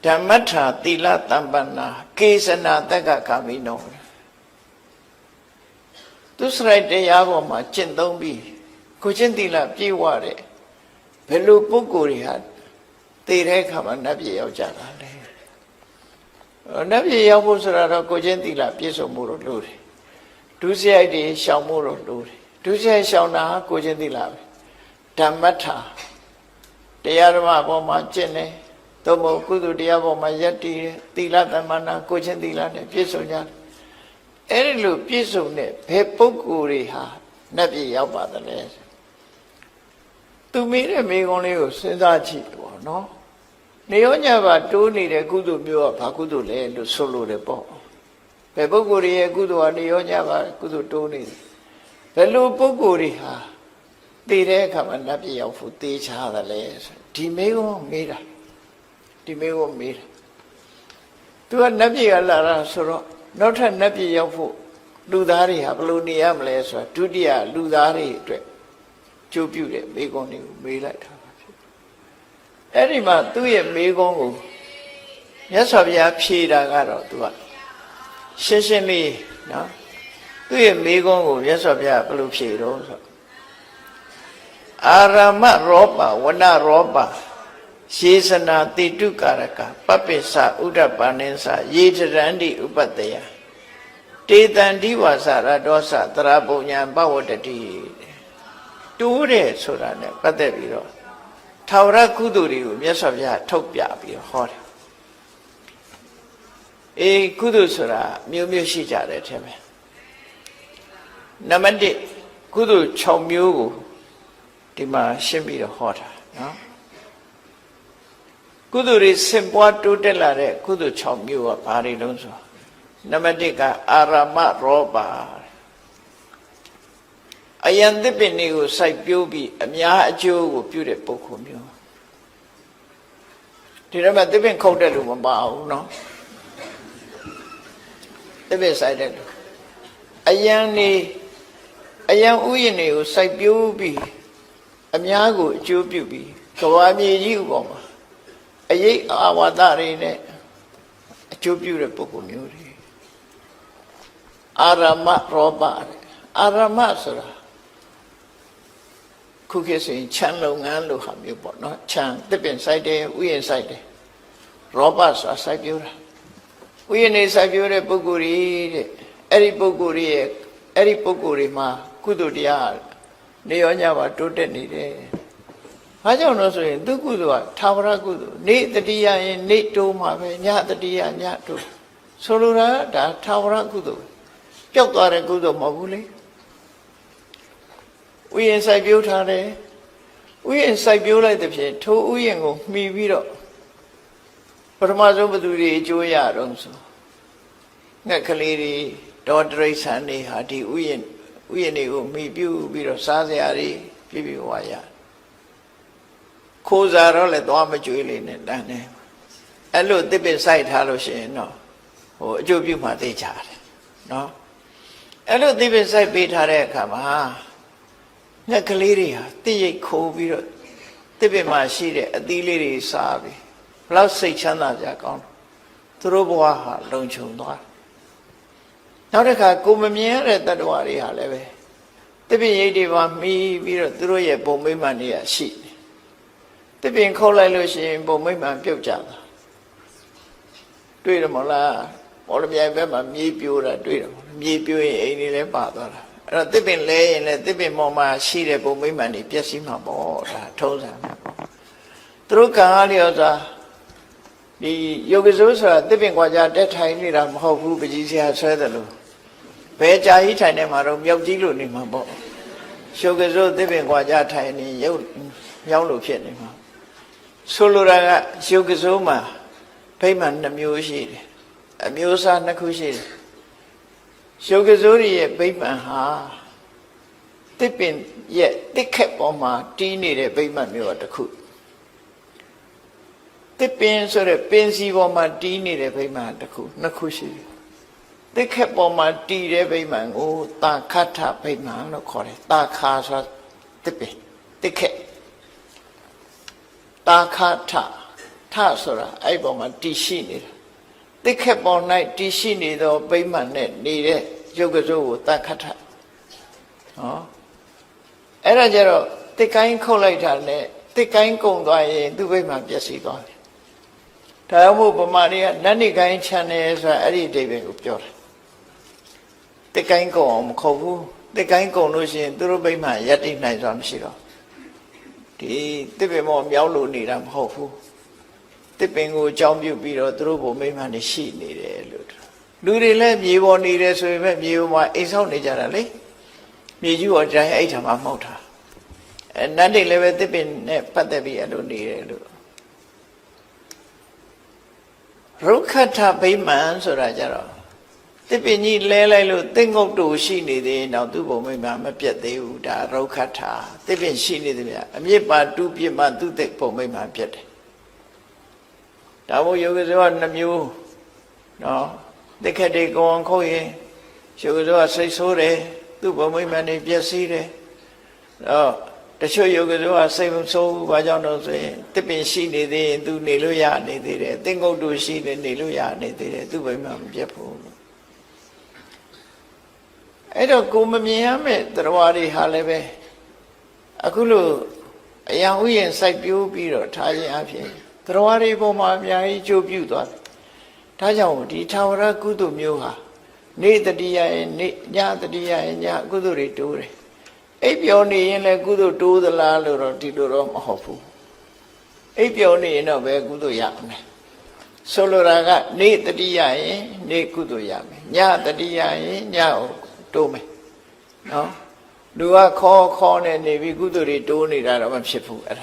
ဓမ္မထာသီလတမ္ပန္နာကေသနာတက္ကကာမိနောသူစရိုက်တရားပေါ်မှာကျင့်သုံးပြီးကိုချင်းသီလပြည့်ဝတဲ့ဘယ်လိုပုဂ္ဂိုလ်တွေဟာသိတဲ့အခါမှာနတ်ပြည်ရောက်ကြတာလဲနတ်ပြည်ရောက်ဖို့ဆိုတာတော့ကိုချင်းသီလပြည့်စုံမှုတော့လိုတယ်ဒုစရိုက်တွေရှောင်မှုတော့လိုတယ်ဒုစရိုက်ရှောင်တာကိုချင်းသီလပဲဓမ္မထာတရားဓမ္မပေါ်မှာကျင့်တယ်သို့မဟုတ်ကုသိုလ်တရားပေါ်မှာယက်တည်တယ်သီလသမ္မာနာကိုချင်းသီလနဲ့ပြည့်စုံကြတယ်အဲ့ဒီလိုပြည့်စုံတဲ့ဘယ်ပုဂ္ဂိုလ်တွေဟာနတ်ပြည်ရောက်ပါသလဲသူမေးတဲ့မေခွန်းလေးကိုစဉ်းစားကြည့်ပေါ့နော်နေရောညပါတိုးနေတဲ့ကုသိုလ်မျိုးကဘာကုသိုလ်လဲလို့ဆိုလို့တယ်ပေါ့ဘယ်ပုဂ္ဂိုလ်တွေရဲ့ကုသိုလ်ဟာနေရောညပါကုသိုလ်တိုးနေတယ်ဘယ်လိုပုဂ္ဂိုလ်တွေဟာသိတဲ့အခါမှာနတ်ပြည်ရောက်ဖို့သိချတယ်လဲဒီမေခွန်းမေးတာဒီမေခွန်းမေးတာသူကနတ်ပြည်ကလာတာဆိုတော့နောက်ထပ်နတ်ပြည်ရောက်ဖို့လူသားတွေဟာဘယ်လိုနေရမလဲဆိုတာဒုတိယလူသားတွေအတွက်ကျိုးပြုတဲ့မေခွန်းတွေကိုမေးလိုက်တာပါဖြစ်အဲ့ဒီမှာသူ့ရဲ့မေခွန်းကိုမြတ်စွာဘုရားဖြေတာကတော့သူကရှင်းရှင်းလေးနော်သူ့ရဲ့မေခွန်းကိုမြတ်စွာဘုရားဘယ်လိုဖြေတော့ဆိုအာရမရောပဝနရောပရှေစနာတိတုကာရကပပ္ပိသဥဒ္ဒပါဏိသယေတရန္တိဥပတ္တယတေတံဒီဝါစရတောသတရာပုံညာပဝတ္တိတိုးတယ်ဆိုတာ ਨੇ ပတ်သက်ပြီးတော့ထာဝရကုသိုလ်တွေကိုမြတ်စွာဘုရားထုတ်ပြပြီးဟောတယ် ကုသိုလ်ဆိုတာမျိုးမျိုးရှိကြတယ်ထင်မယ်နံပါတ်1ကုသိုလ်6မျိုးကိုဒီမှာရှင်းပြီးတော့ဟောတာနော်ကုသိုလ်တွေစင်ပွားတိုးတက်လာတဲ့ကုသိုလ်6မျိုးကဘာတွေလုံးဆိုနံပါတ်1ကအာရမရောပါအယံသစ်ပင်တွေကိုစိုက်ပျိုးပြီးအများအကျိုးကိုပြုတဲ့ပုဂ္ဂိုလ်မျိုးဒီတော့မှသစ်ပင်ခုတ်တဲ့လူမပါဘူးနော်သစ်ပင်စိုက်တဲ့လူအယံဥယျာဉ်တွေကိုစိုက်ပျိုးပြီးအများကိုအကျိုးပြုပြီးကဘာမြေကြီးဥပေါ်မှာအရေးအာဝါဒတွေနဲ့အကျိုးပြုတဲ့ပုဂ္ဂိုလ်မျိုးတွေအာရမရောပအာရမဆိုတာခုခေတ်ဆိုရင်ခြံလုပ်ငန်းလို့ဟာမျိုးပေါ့နော်ခြံသစ်ပင်စိုက်တယ်ဥယျာဉ်စိုက်တယ်ရောပဆိုတာစိုက်ပျိုးတာဥယျာဉ်တွေစိုက်ပျိုးတဲ့ပုဂ္ဂိုလ်တွေတဲ့အဲ့ဒီပုဂ္ဂိုလ်တွေမှာကုသိုလ်တရားနေရောညပါတိုးတက်နေတယ်။ဘာကြောင့်လို့ဆိုရင်သူကုသိုလ်ကသာဝရကုသိုလ်နေ့တတိယရင်နေ့တိုးမှာပဲညတတိယညတိုးဆိုလိုတာဒါသာဝရကုသိုလ်ပျောက်သွားတဲ့ကုသိုလ်မဟုတ်ဘူးလေ။ဥယျာဉ်စိုက်ပျိုးထားတယ်။ဥယျာဉ်စိုက်ပျိုးလိုက်တဲ့ဖြင့်ထိုဥယျာဉ်ကိုမှီပြီးတော့ပထမဆုံးဘသူတွေအကျိုးရတော့ဆိုငှက်ကလေးတွေဒေါ်တရိษံတွေဟာဒီဥယျာဉ်တွေကိုမိပြုပြီးတော့စားစရာတွေပြပြဝါရခိုးစားတော့လည်းသွားမကြွေးလေးနဲ့တန်းတယ်အဲ့လိုတစ်ပစ်စိုက်ထားလို့ရှိရင်တော့အကျိုးပြုမှသိကြတယ်နော်အဲ့လိုတစ်ပစ်စိုက်ပေးထားတဲ့အခါမှာငှက်ကလေးတွေဟာတိရိတ်ခိုးပြီးတော့တစ်ပစ်မှာရှိတဲ့အသီးလေးတွေစားပြီးဘလောက်စိတ်ချမ်းသာကြကောင်းသူတို့ဘဝဟာလုံခြုံသွားနောက်တစ်ခါကိုမမြင်ရတဲ့တ attva တွေဟာလည်းပဲတပင်ရိပ်တွေပါမှီပြီးတော့သူတို့ရဲ့ပုံမိမ့်မှန်တွေကရှိတယ်တပင်ခုတ်လိုက်လို့ရှိရင်ပုံမိမ့်မှန်ပြုတ်ကြတာတွေ့တယ်မလားမော်လမြိုင်ဘက်မှာမြေပြိုးတာတွေ့တယ်မြေပြိုးရင်အိမ်တွေလည်းပါသွားတာအဲ့တော့တပင်လဲရင်လည်းတပင်ပေါ်မှာရှိတဲ့ပုံမိမ့်မှန်တွေပျက်စီးမှာပေါ့ဒါထုံးစံပဲပေါ့သူတို့ကံအားလျော်စွာဒီယောဂစိုးဆိုတာတပင်ကွာကြတက်ထိုင်နေတာမဟုတ်ဘူးပကြီးစရာဆွဲတယ်လို့ဘယ်ကြာကြီးထိုင်နေမှာတော့မြောက်ကြီးလို့နေမှာပေါ့ယောဂစိုးတပင်ကွာကြထိုင်နေရုပ်မြောက်လို့ဖြစ်နေမှာဆိုလိုတာကယောဂစိုးမှာဗိမာန်2မျိုးရှိတယ်အမျိုးအစား2ခုရှိတယ်ယောဂစိုးရဲ့ဗိမာန်ဟာတပင်ရဲ့တစ်ခက်ပေါ်မှာတီးနေတဲ့ဗိမာန်မျိုးတစ်ခုတစ်ပင်ဆိုတဲ့ပင်စီပေါ်မှာတီးနေတဲ့ဗိမာန်တစ်ခု2ခုရှိတယ်တစ်ခက်ပေါ်မှာတီးတဲ့ဗိမာန်ကိုတာခဋ္ဌဗိမာန်လို့ခေါ်တယ်တာခါဆိုတစ်ပင်တစ်ခက်တာခဋ္ဌထဆိုတာအဲ့ပေါ်မှာတီးရှိနေတာတစ်ခက်ပေါ်၌တီးရှိနေသောဗိမာန်နဲ့နေတဲ့ရုပ်ကစိုးကိုတာခဋ္ဌဟောအဲ့ဒါကြတော့တစ်ကိုင်းခုတ်လိုက်တာနဲ့တစ်ကိုင်းကုံသွားရင်သူ့ဗိမာန်ပျက်စီးသွားတယ်ဒါကြောင့်မို့ဗမာတွေကနတ်နိကိုင်းချန်တယ်ဆိုတာအဲ့ဒီအဓိပ္ပာယ်ကိုပြောတယ်တစ်ကိုင်းကုံအောင်မခုတ်ဘူးတစ်ကိုင်းကုံလို့ရှိရင်သူတို့ဗိမာန်ရပ်တည်နိုင်စွာမရှိတော့ဒီတစ်ပင်မောမြောက်လို့နေတာမဟုတ်ဘူးတစ်ပင်ကိုအကြောင်းပြုပြီးတော့သူတို့ဘုံဗိမာန်တွေရှိနေတယ်လို့လူတွေလည်းမြေပေါ်နေတယ်ဆိုရင်ပဲမြေပေါ်မှာအိမ်ဆောက်နေကြတာလေမြေကြီးပေါ်တိုင်းအဲ့ထမှာမဟုတ်တာနတ်တွေလည်းပဲတစ်ပင်နဲ့ပတ်သက်ပြီးအဲ့လိုနေတယ်လို့ရုက္ခထဗိမာန်ဆိုတာကြတော့တစ်ပင်ကြီးလဲလိုက်လို့သင်္ဂုတ်တူရှိနေသေးတော့သူ့ဘုံဗိမာန်မပြတ်သေးဘူးဒါရုက္ခထတစ်ပင်ရှိနေသည်ဗျအမြစ်ပါတူးပြစ်မှသူ့တဲ့ဘုံဗိမာန်ပြတ်တယ်ဒါမို့ယောဂဇောက2မျိုးနော်တစ်ခက်တွေကောင်းခုတ်ရင်ယောဂဇောကစိတ်ဆိုးတယ်သူ့ဘုံဗိမာန်တွေပျက်စီးတယ်တော့တချို့ယောဂဇောကစိတ်မဆိုးဘူးဘာကြောင့်လို့ဆိုရင်တစ်ပင်ရှိနေသေးရင်သူနေလို့ရနေသေးတယ်သင်္ဂုတ်တူရှိနေလို့ရနေသေးတယ်သူ့ဗိမာန်မပြတ်ဘူးအဲ့တော့ကိုမမြင်ရမယ့်တရားတွေဟာလည်းပဲအခုလို့အယံဥယျာဉ်စိုက်ပျိုးပြီးတော့ထားခြင်းအပြင်တရားတွေပေါ်မှာအများကြီးကြိုးပြုသွားတယ်ဒါကြောင့်ဒီထာဝရကုသိုလ်မျိုးဟာနေ့တတိယရဲ့နေ့ညတတိယရဲ့ညကုသိုလ်တွေတိုးတယ်အိပ်ပျော်နေရင်လည်းကုသိုလ်တိုးသလားလို့တော့ဒီလိုတော့မဟုတ်ဘူးအိပ်ပျော်နေရင်တော့ပဲကုသိုလ်ရမယ် ဆိုလိုတာကနေ့တတိယရင်နေ့ကုသိုလ်ရမယ်ညတတိယရင်ညကိုတိုးမယ်နော်လူကခေါ်နေပြီးကုသိုလ်တွေတိုးနေတာတော့မဖြစ်ဘူးအဲ့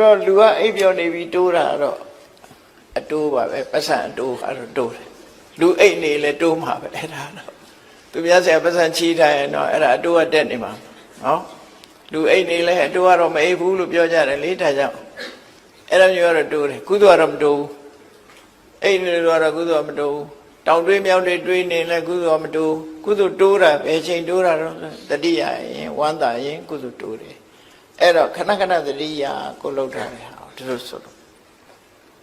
တော့လူကအိပ်ပျော်နေပြီးတိုးတာတော့အတိုးပါပဲပတ်စံအတိုးကတော့တိုးတယ်လူအိပ်နေလဲတိုးမှာပဲအဲ့ဒါတော့သူများဆရာပတ်စံချီးထားရင်တော့အဲ့ဒါအတိုးကတက်နေမှာနော်လူအိပ်နေလဲအတိုးကတော့မအိပ်ဘူးလို့ပြောကြတယ်လေဒါကြောင့်အဲ့လိုမျိုးကတော့တိုးတယ်ကုသိုလ်ကတော့မတိုးဘူးအိပ်နေလို့ကတော့ကုသိုလ်မတိုးဘူးတောင်တွေးမြောက်တွေးနေလဲကုသိုလ်မတိုးကုသိုလ်တိုးတာဘယ်ချိန်တိုးတာတော့တတိယရင်ဝမ်းသာရင်ကုသိုလ်တိုးတယ်အဲ့တော့ခဏခဏတတိယကိုလှုပ်ထားတယ်ဟာဒီလိုဆိုလို့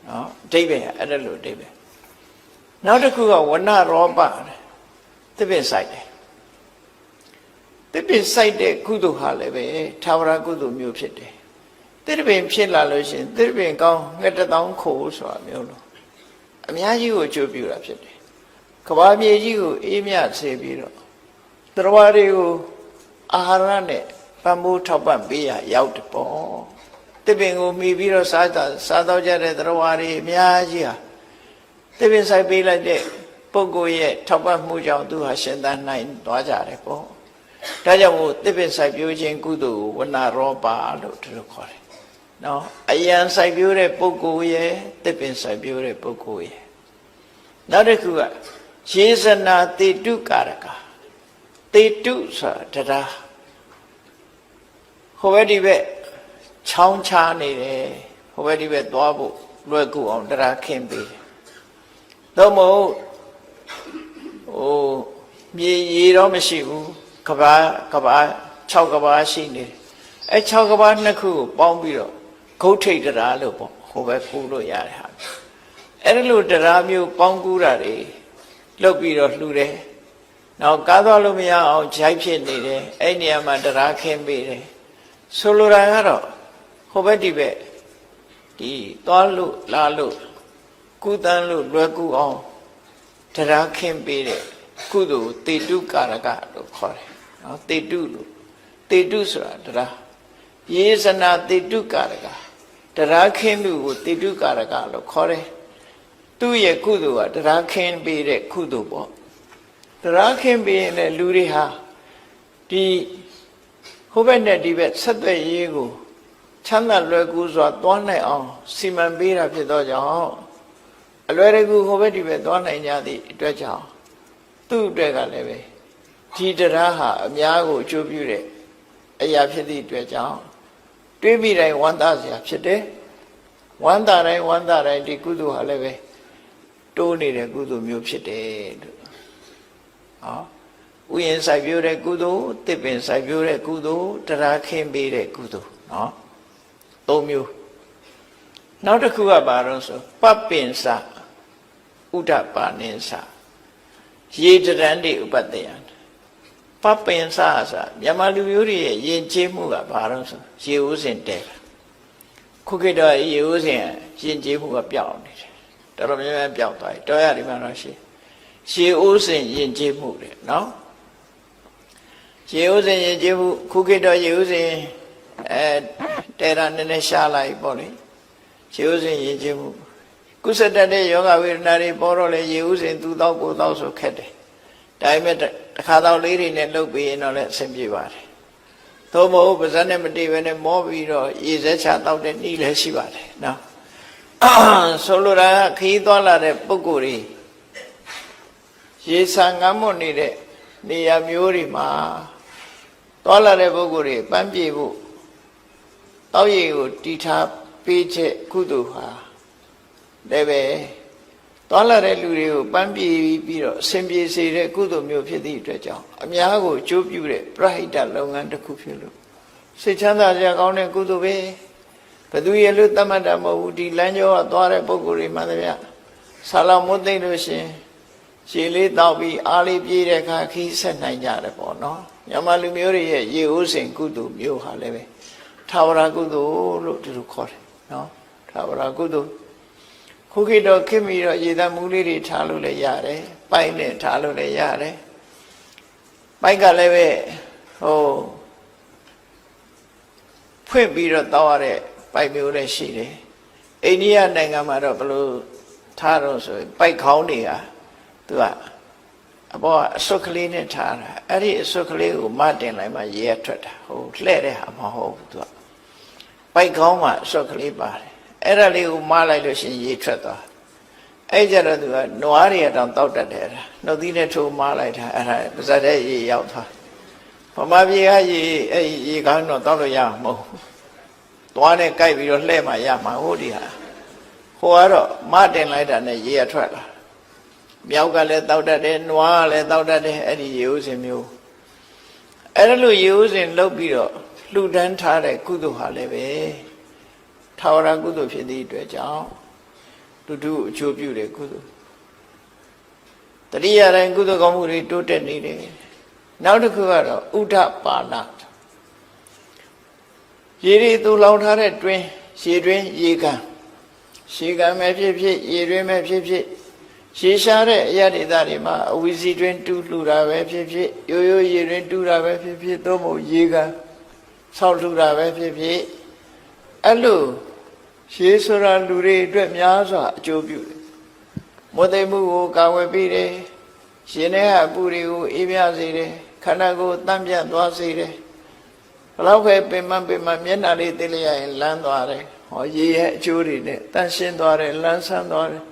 နော်အဓိပ္ပာယ်အဲ့ဒါလိုအဓိပ္ပာယ်နောက်တစ်ခုကဝဏရောပသစ်ပင်ဆိုင်တယ်သစ်ပင်ဆိုင်တဲ့ကုသိုလ်ဟာလည်းပဲသာဝရကုသိုလ်မျိုးဖြစ်တယ်သစ်ပင်ဖြစ်လာလို့ရှိရင်သစ်ပင်ကောင်းငှက်တောင်းခိုးဆိုတာမျိုးလို့အများကြီးကိုအကျိုးပြုတာဖြစ်တယ်ကဘာမြေကြီးကိုအေးမြစေပြီးတော့တရားတွေကိုအာဟာရနဲ့ပံ့ပိုးထောက်ပံ့ပေးရရောက်တယ်ပေါ့သစ်ပင်ကိုမှီပြီးတော့စားတော့ကြတဲ့တရားတွေအများကြီးဟာသစ်ပင်ဆိုင်ပေးလိုက်တဲ့ပုဂ္ဂိုလ်ရဲ့ထောက်ပံ့မှုကြောင့်သူဟာရှင်သန်နိုင်သွားကြတယ်ပေါ့ဒါကြောင့်မို့သစ်ပင်ဆိုင်ပြိုးခြင်းကုသိုလ်ကိုဝဏရောပလို့ဒီလိုခေါ်တယ်နော်အယံဆိုင်ပြိုးတဲ့ပုဂ္ဂိုလ်ရဲ့သစ်ပင်ဆိုင်ပြိုးတဲ့ပုဂ္ဂိုလ်ရဲ့နောက်တစ်ခုကယေဇနာတေတုကာရကတေတုဆိုတာတရားဟိုဘက်ဒီဘက်ချောင်းချားနေတယ်ဟိုဘက်ဒီဘက်သွားဖို့လွယ်ကူအောင်တရားခင်းပေးတယ်သို့မဟုတ်မြေရေတော့မရှိဘူးကဘာ6ကဘာရှိနေတယ်အဲ6ကဘာနှစ်ခုကိုပေါင်းပြီးတော့ဂုတ်ထိတ်တရားလို့ပေါ့ဟိုဘက်ကူလို့ရတယ်ဟာအဲ့ဒီလိုတရားမျိုးပေါင်းကူးတာတွေလုပ်ပြီးတော့လှူတယ်နောက်ကားသွားလို့မရအောင်ခြိုက်ဖြစ်နေတယ်အဲ့နေရာမှာတရားခင်းပေးတယ်ဆိုလိုတာကတော့ဟိုဘက်ဒီဘက်ဒီသွားလို့လာလို့ကုသန်းလို့လွယ်ကူအောင်တရားခင်းပေးတဲ့ကုသိုလ်တေတုကာရကလို့ခေါ်တယ်နော်တေတုလို့တေတုဆိုတာတရားယေဇနာတေတုကာရကတရားခင်းမှုကိုတေတုကာရကလို့ခေါ်တယ်သူ့ရဲ့ကုသိုလ်ကတရားခင်းပေးတဲ့ကုသိုလ်ပေါ့တရားခင်းပေးရင်လည်းလူတွေဟာဒီဟိုဘက်နဲ့ဒီဘက်ဆက်သွယ်ရေးကိုချမ်းသာလွယ်ကူစွာသွားနိုင်အောင်စီမံပေးတာဖြစ်သောကြောင့်အလွယ်တကူဟိုဘက်ဒီဘက်သွားနိုင်ကြသည့်အတွက်ကြောင့်သူ့အတွက်ကလည်းပဲဒီတရားဟာအများကိုအကျိုးပြုတဲ့အရာဖြစ်သည့်အတွက်ကြောင့်တွေးမိတိုင်းဝမ်းသာစရာဖြစ်တယ်ဝမ်းသာတိုင်းဒီကုသိုလ်ဟာလည်းပဲတိုးနေတဲ့ကုသိုလ်မျိုးဖြစ်တယ်လို့ဥယျာဉ်စိုက်ပျိုးတဲ့ကုသိုလ်သစ်ပင်စိုက်ပျိုးတဲ့ကုသိုလ်တရားခင်းပေးတဲ့ကုသိုလ်နော်၃မျိုးနောက်တစ်ခုကဘာလို့ဆိုပပ္ပင်္စဥဒ္ဒပါနိသယေတရန္တိဥပတ္တယံပပ္ပင်္စဆိုတာမြန်မာလူမျိုးတွေရဲ့ယဉ်ကျေးမှုကဘာလို့ဆိုရေဦးစင်တဲခုခေတ်တော့ရေဦးစင်ယဉ်ကျေးမှုကပျောက်နေတယ်တော်တော်များများပျောက်သွားပြီတော်ရဒီမှာတော့ရေဦးစင်ယဉ်ကျေးမှုတဲ့နော်ရေဦးစင်ယဉ်ကျေးမှုခုခေတ်တော့ရေဦးစင်တဲတာနည်းနည်းရှားလိုက်ပေါ့လေရေဦးစင်ယဉ်ကျေးမှုကုသတတ်တဲ့ယောဂဝေဒနာတွေပေါ်တော့လေရေဦးစင်သူတော့ကိုတော့ဆိုခက်တယ်ဒါပေမဲ့တစ်ခါတော့လေးတွေနဲ့လှုပ်ပြီးရင်တော့လည်းအဆင်ပြေပါတယ်သို့မဟုတ်ပါးစပ်နဲ့မတည်ဘဲနဲ့မောပြီးတော့ရေစက်ချတောက်တဲ့နှီးလည်းရှိပါတယ်နော်ဆိုလိုတာခီးသွားလာတဲ့ပုဂ္ဂိုလ်တွေရေဆံငမ်းမွတ်နေတဲ့နေရာမျိုးတွေမှာသွားလာတဲ့ပုဂ္ဂိုလ်တွေပန်းပြေဖို့တောက်ရည်ကိုတီထားပေးချက်ကုသိုလ်ဟာလည်းပဲသွားလာတဲ့လူတွေကိုပန်းပြေပြီးတော့အစဉ်ပြေစေတဲ့ကုသိုလ်မျိုးဖြစ်သည့်အတွက်ကြောင့်အများကိုအကျိုးပြုတဲ့ပရဟိတလုပ်ငန်းတစ်ခုဖြစ်လို့စိတ်ချမ်းသာစရာကောင်းတဲ့ကုသိုလ်ပဲဘယ်သူရဲ့လို့သတ်မှတ်တာမဟုတ်ဘူးဒီလမ်းကျောကသွားတဲ့ပုဂ္ဂိုလ်တွေမှတည်းဗျဆာလောင်မွတ်သိလို့ရှင်ရှည်လေးတောက်ပြီးအားလေးပြေးတဲ့အခါခီးဆက်နိုင်ကြတယ်ပေါ့နော်မြန်မာလူမျိုးတွေရဲ့ရေဦးစင်ကုသိုလ်မျိုးဟာလည်းပဲထာဝရကုသိုလ်လို့ဒီလိုခေါ်တယ်နော်ထာဝရကုသိုလ်ခုခေတ်တော့ခင်ပြီးတော့ရေသမှုလေးတွေထားလို့လည်းရတယ်ပိုက်နဲ့ထားလို့လည်းရတယ်ပိုက်ကလည်းပဲဖွင့်ပြီးတော့တောက်ရတဲ့ပိုက်မျိုးလည်းရှိတယ်အိန္ဒိယနိုင်ငံမှာတော့ဘယ်လို ထားတော့ဆိုပိုက်ခေါင်းတွေကသူကအပေါ်ကအစွတ်ကလေးနဲ့ထားတာအဲ့ဒီအစွတ်ကလေးကိုမတင်လိုက်မှရေထွက်တာဟိုလှဲ့တဲ့ဟာမဟုတ်ဘူးသူကပိုက်ခေါင်းမှာအစွတ်ကလေးပါတယ်အဲ့ဒါလေးကိုမလိုက်လို့ရှိရင်ရေထွက်သွားအဲ့ကြတော့သူကနွားတွေတောင်တောက်တတ်တယ်နှုတ်သီးနဲ့ထိုးမလိုက်တာအဲ့ဒါပါဇက်တဲ့ရေရောက်သွားဗမာပြည်ကရေအဲ့ရေကောင်းတော့တောက်လို့ရမှာမဟုတ်ဘူးသွားနဲ့ကြိုက်ပြီးတော့လှဲ့မှရမှာဟုတ်ဒီဟာဟိုကတော့မတင်လိုက်တာနဲ့ရေရထွက်လာမြောက်ကလည်းတောက်တတ်တယ်နွားကလည်းတောက်တတ်တယ်အဲ့ဒီရေဥစဉ်မျိုးအဲ့ဒါလိုရေဥစဉ်လုပ်ပြီးတော့လှူဒန်းထားတဲ့ကုသိုလ်ဟာလည်းပဲထာဝရကုသိုလ်ဖြစ်သည့်အတွက်ကြောင့်တူတူအကျိုးပြုတဲ့ကုသိုလ်တတိယတိုင်းကုသိုလ်ကောင်းမှုတွေတိုးတက်နေတယ်နောက်တစ်ခုကတော့ဥဒ္ဓပါဏရေတွေသူလောင်ထားတဲ့တွင်းရေတွင်းရေကန်ရေကန်ပဲဖြစ်ဖြစ်ရေတွင်းပဲဖြစ်ဖြစ်ရေရှားတဲ့အရာဒေသတွေမှာအဝီစီတွင်းတူးလှူတာပဲဖြစ်ဖြစ်ရိုးရိုးရေတွင်းတူးတာပဲဖြစ်ဖြစ်သို့မဟုတ်ရေကန်ဆောက်လှူတာပဲဖြစ်ဖြစ်အဲ့လိုရေဆိုတာလူတွေအတွက်များစွာအကျိုးပြုတယ်မွတ်သိမ်မှုကိုကာဝယ်ပေးတယ်ရှင်ထဲကအပူတွေကိုအေးမြစေတယ်ခန္ဓာကိုယ်တန့်ပြတ်သွားစေတယ်ဘလောက်ပဲပင်မမျက်နှာလေးသိလျက်ရင်လန်းသွားတယ်ဟောရေရဲ့အကျိုးတွေနဲ့တန့်ရှင်းသွားတယ်လန်းဆန်းသွားတယ်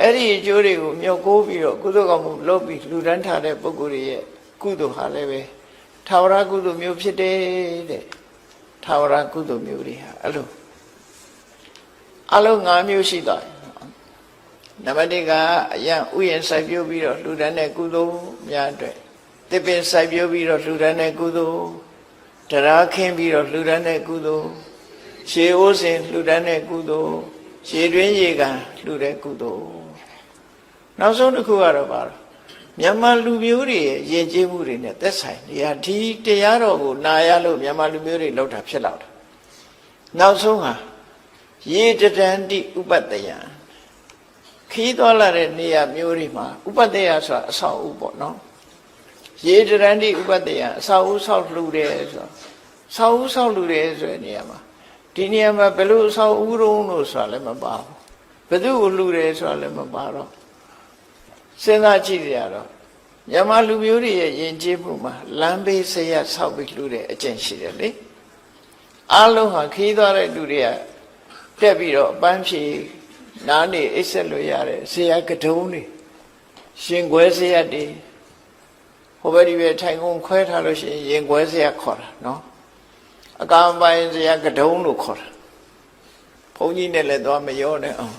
အဲ့ဒီအကျိုးတွေကိုမြုပ်ကိုးပြီးတော့ကုသိုလ်ကောင်းမှုလုပ်ပြီးလူတန်းထားတဲ့ပုဂ္ဂိုလ်ရဲ့ကုသိုလ်ဟာလည်းပဲထာဝရကုသိုလ်မျိုးဖြစ်တယ်တဲ့ထာဝရကုသိုလ်မျိုးတွေဟာအဲ့လိုအလုံး5မျိုးရှိသွားတယ်နံပါတ်1ကအယံဥယျာဉ်စိုက်ပျိုးပြီးတော့လှူဒန်းတဲ့ကုသိုလ်များအတွက်သစ်ပင်စိုက်ပျိုးပြီးတော့လှူဒန်းတဲ့ကုသိုလ်တရားခင်းပြီးတော့လှူဒန်းတဲ့ကုသိုလ်ရှေးအိုးစဉ်လှူဒန်းတဲ့ကုသိုလ်ရှေးတွင်းရေကန်လှူတဲ့ကုသိုလ်နောက်ဆုံးတစ်ခုကတော့ပါတော့မြန်မာလူမျိုးတွေရဲ့ယဉ်ကျေးမှုတွေနဲ့သက်ဆိုင်နေရာဒီတရားတော်ကိုနာရလို့မြန်မာလူမျိုးတွေလောက်တာဖြစ်တော့တယ်နောက်ဆုံးဟာရေတတန္တိဥပတ္တယခီးသွားလာတဲ့နေရာမျိုးတွေမှာဥပတ္တယဆိုတာအဆောက်အဦပေါ့နော်ရေတတန္တိဥပတ္တယအဆောက်အဦဆောက်လှူတယ်ဆိုတော့ဆောက်အဦဆောက်လှူတယ်ဆိုတဲ့နေရာမှာဒီနေရာမှာဘယ်လိုအဆောက်အဦတုံးလို့ဆိုတာလည်းမပါဘူးဘယ်သူကိုလှူတယ်ဆိုတာလည်းမပါတော့စဉ်းစားကြည့်ရတော့မြန်မာလူမျိုးတွေရဲ့ယဉ်ကျေးမှုမှာလမ်းဘေးဆရာဆောက်ပြီးလှူတဲ့အကျင့်ရှိတယ်လေအားလုံးဟာခီးသွားတဲ့လူတွေကတက်ပြီးတော့အပန်းဖြေနားနေအိပ်ဆက်လို့ရတယ်ဆရာကတုံးတွေရှင်ခွဲဆရာတွေဟိုဘက်ဒီဘက်ထိုင်ကုန်ခွဲထားလို့ရှိရင်ရင်ခွဲဆရာခေါ်တာနော်အကံပိုင်းဆရာကတုံးလို့ခေါ်တာဘုန်းကြီးနဲ့လည်းသွားမရောနဲ့အောင်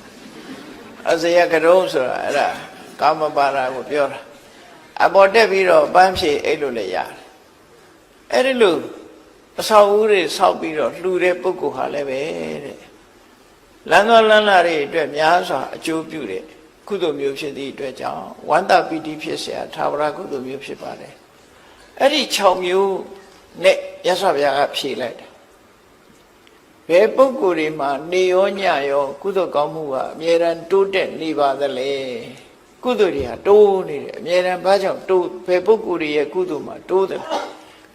အဆရာကတုံးဆိုတာအဲ့ဒါကာမပါရာကိုပြောတာအပေါ်တက်ပြီးတော့ပန်းဖြေအိတ်လို့လည်းရတယ်အဲ့ဒီလိုအဆောက်အဦတွေဆောက်ပြီးတော့လှူတဲ့ပုဂ္ဂိုလ်ဟာလည်းပဲတဲ့လမ်းသွားလမ်းလာတွေအတွက်များစွာအကျိုးပြုတဲ့ကုသိုလ်မျိုးဖြစ်သည့်အတွက်ကြောင့်ဝန္တပီတိဖြစ်เสียထာဝရကုသိုလ်မျိုးဖြစ်ပါတယ်အဲ့ဒီ6မျိုးနဲ့ရသော်ဗျာကဖြေလိုက်တယ်ဘယ်ပုဂ္ဂိုလ်တွေမှာနေရောညရောကုသိုလ်ကောင်းမှုကအမြဲတမ်းတိုးတက်နေပါသလဲကုသိုလ်တွေဟာတိုးနေတယ်အမြဲတမ်းဘာကြောင့်တိုးဘယ်ပုဂ္ဂိုလ်တွေရဲ့ကုသိုလ်မှာတိုးတယ်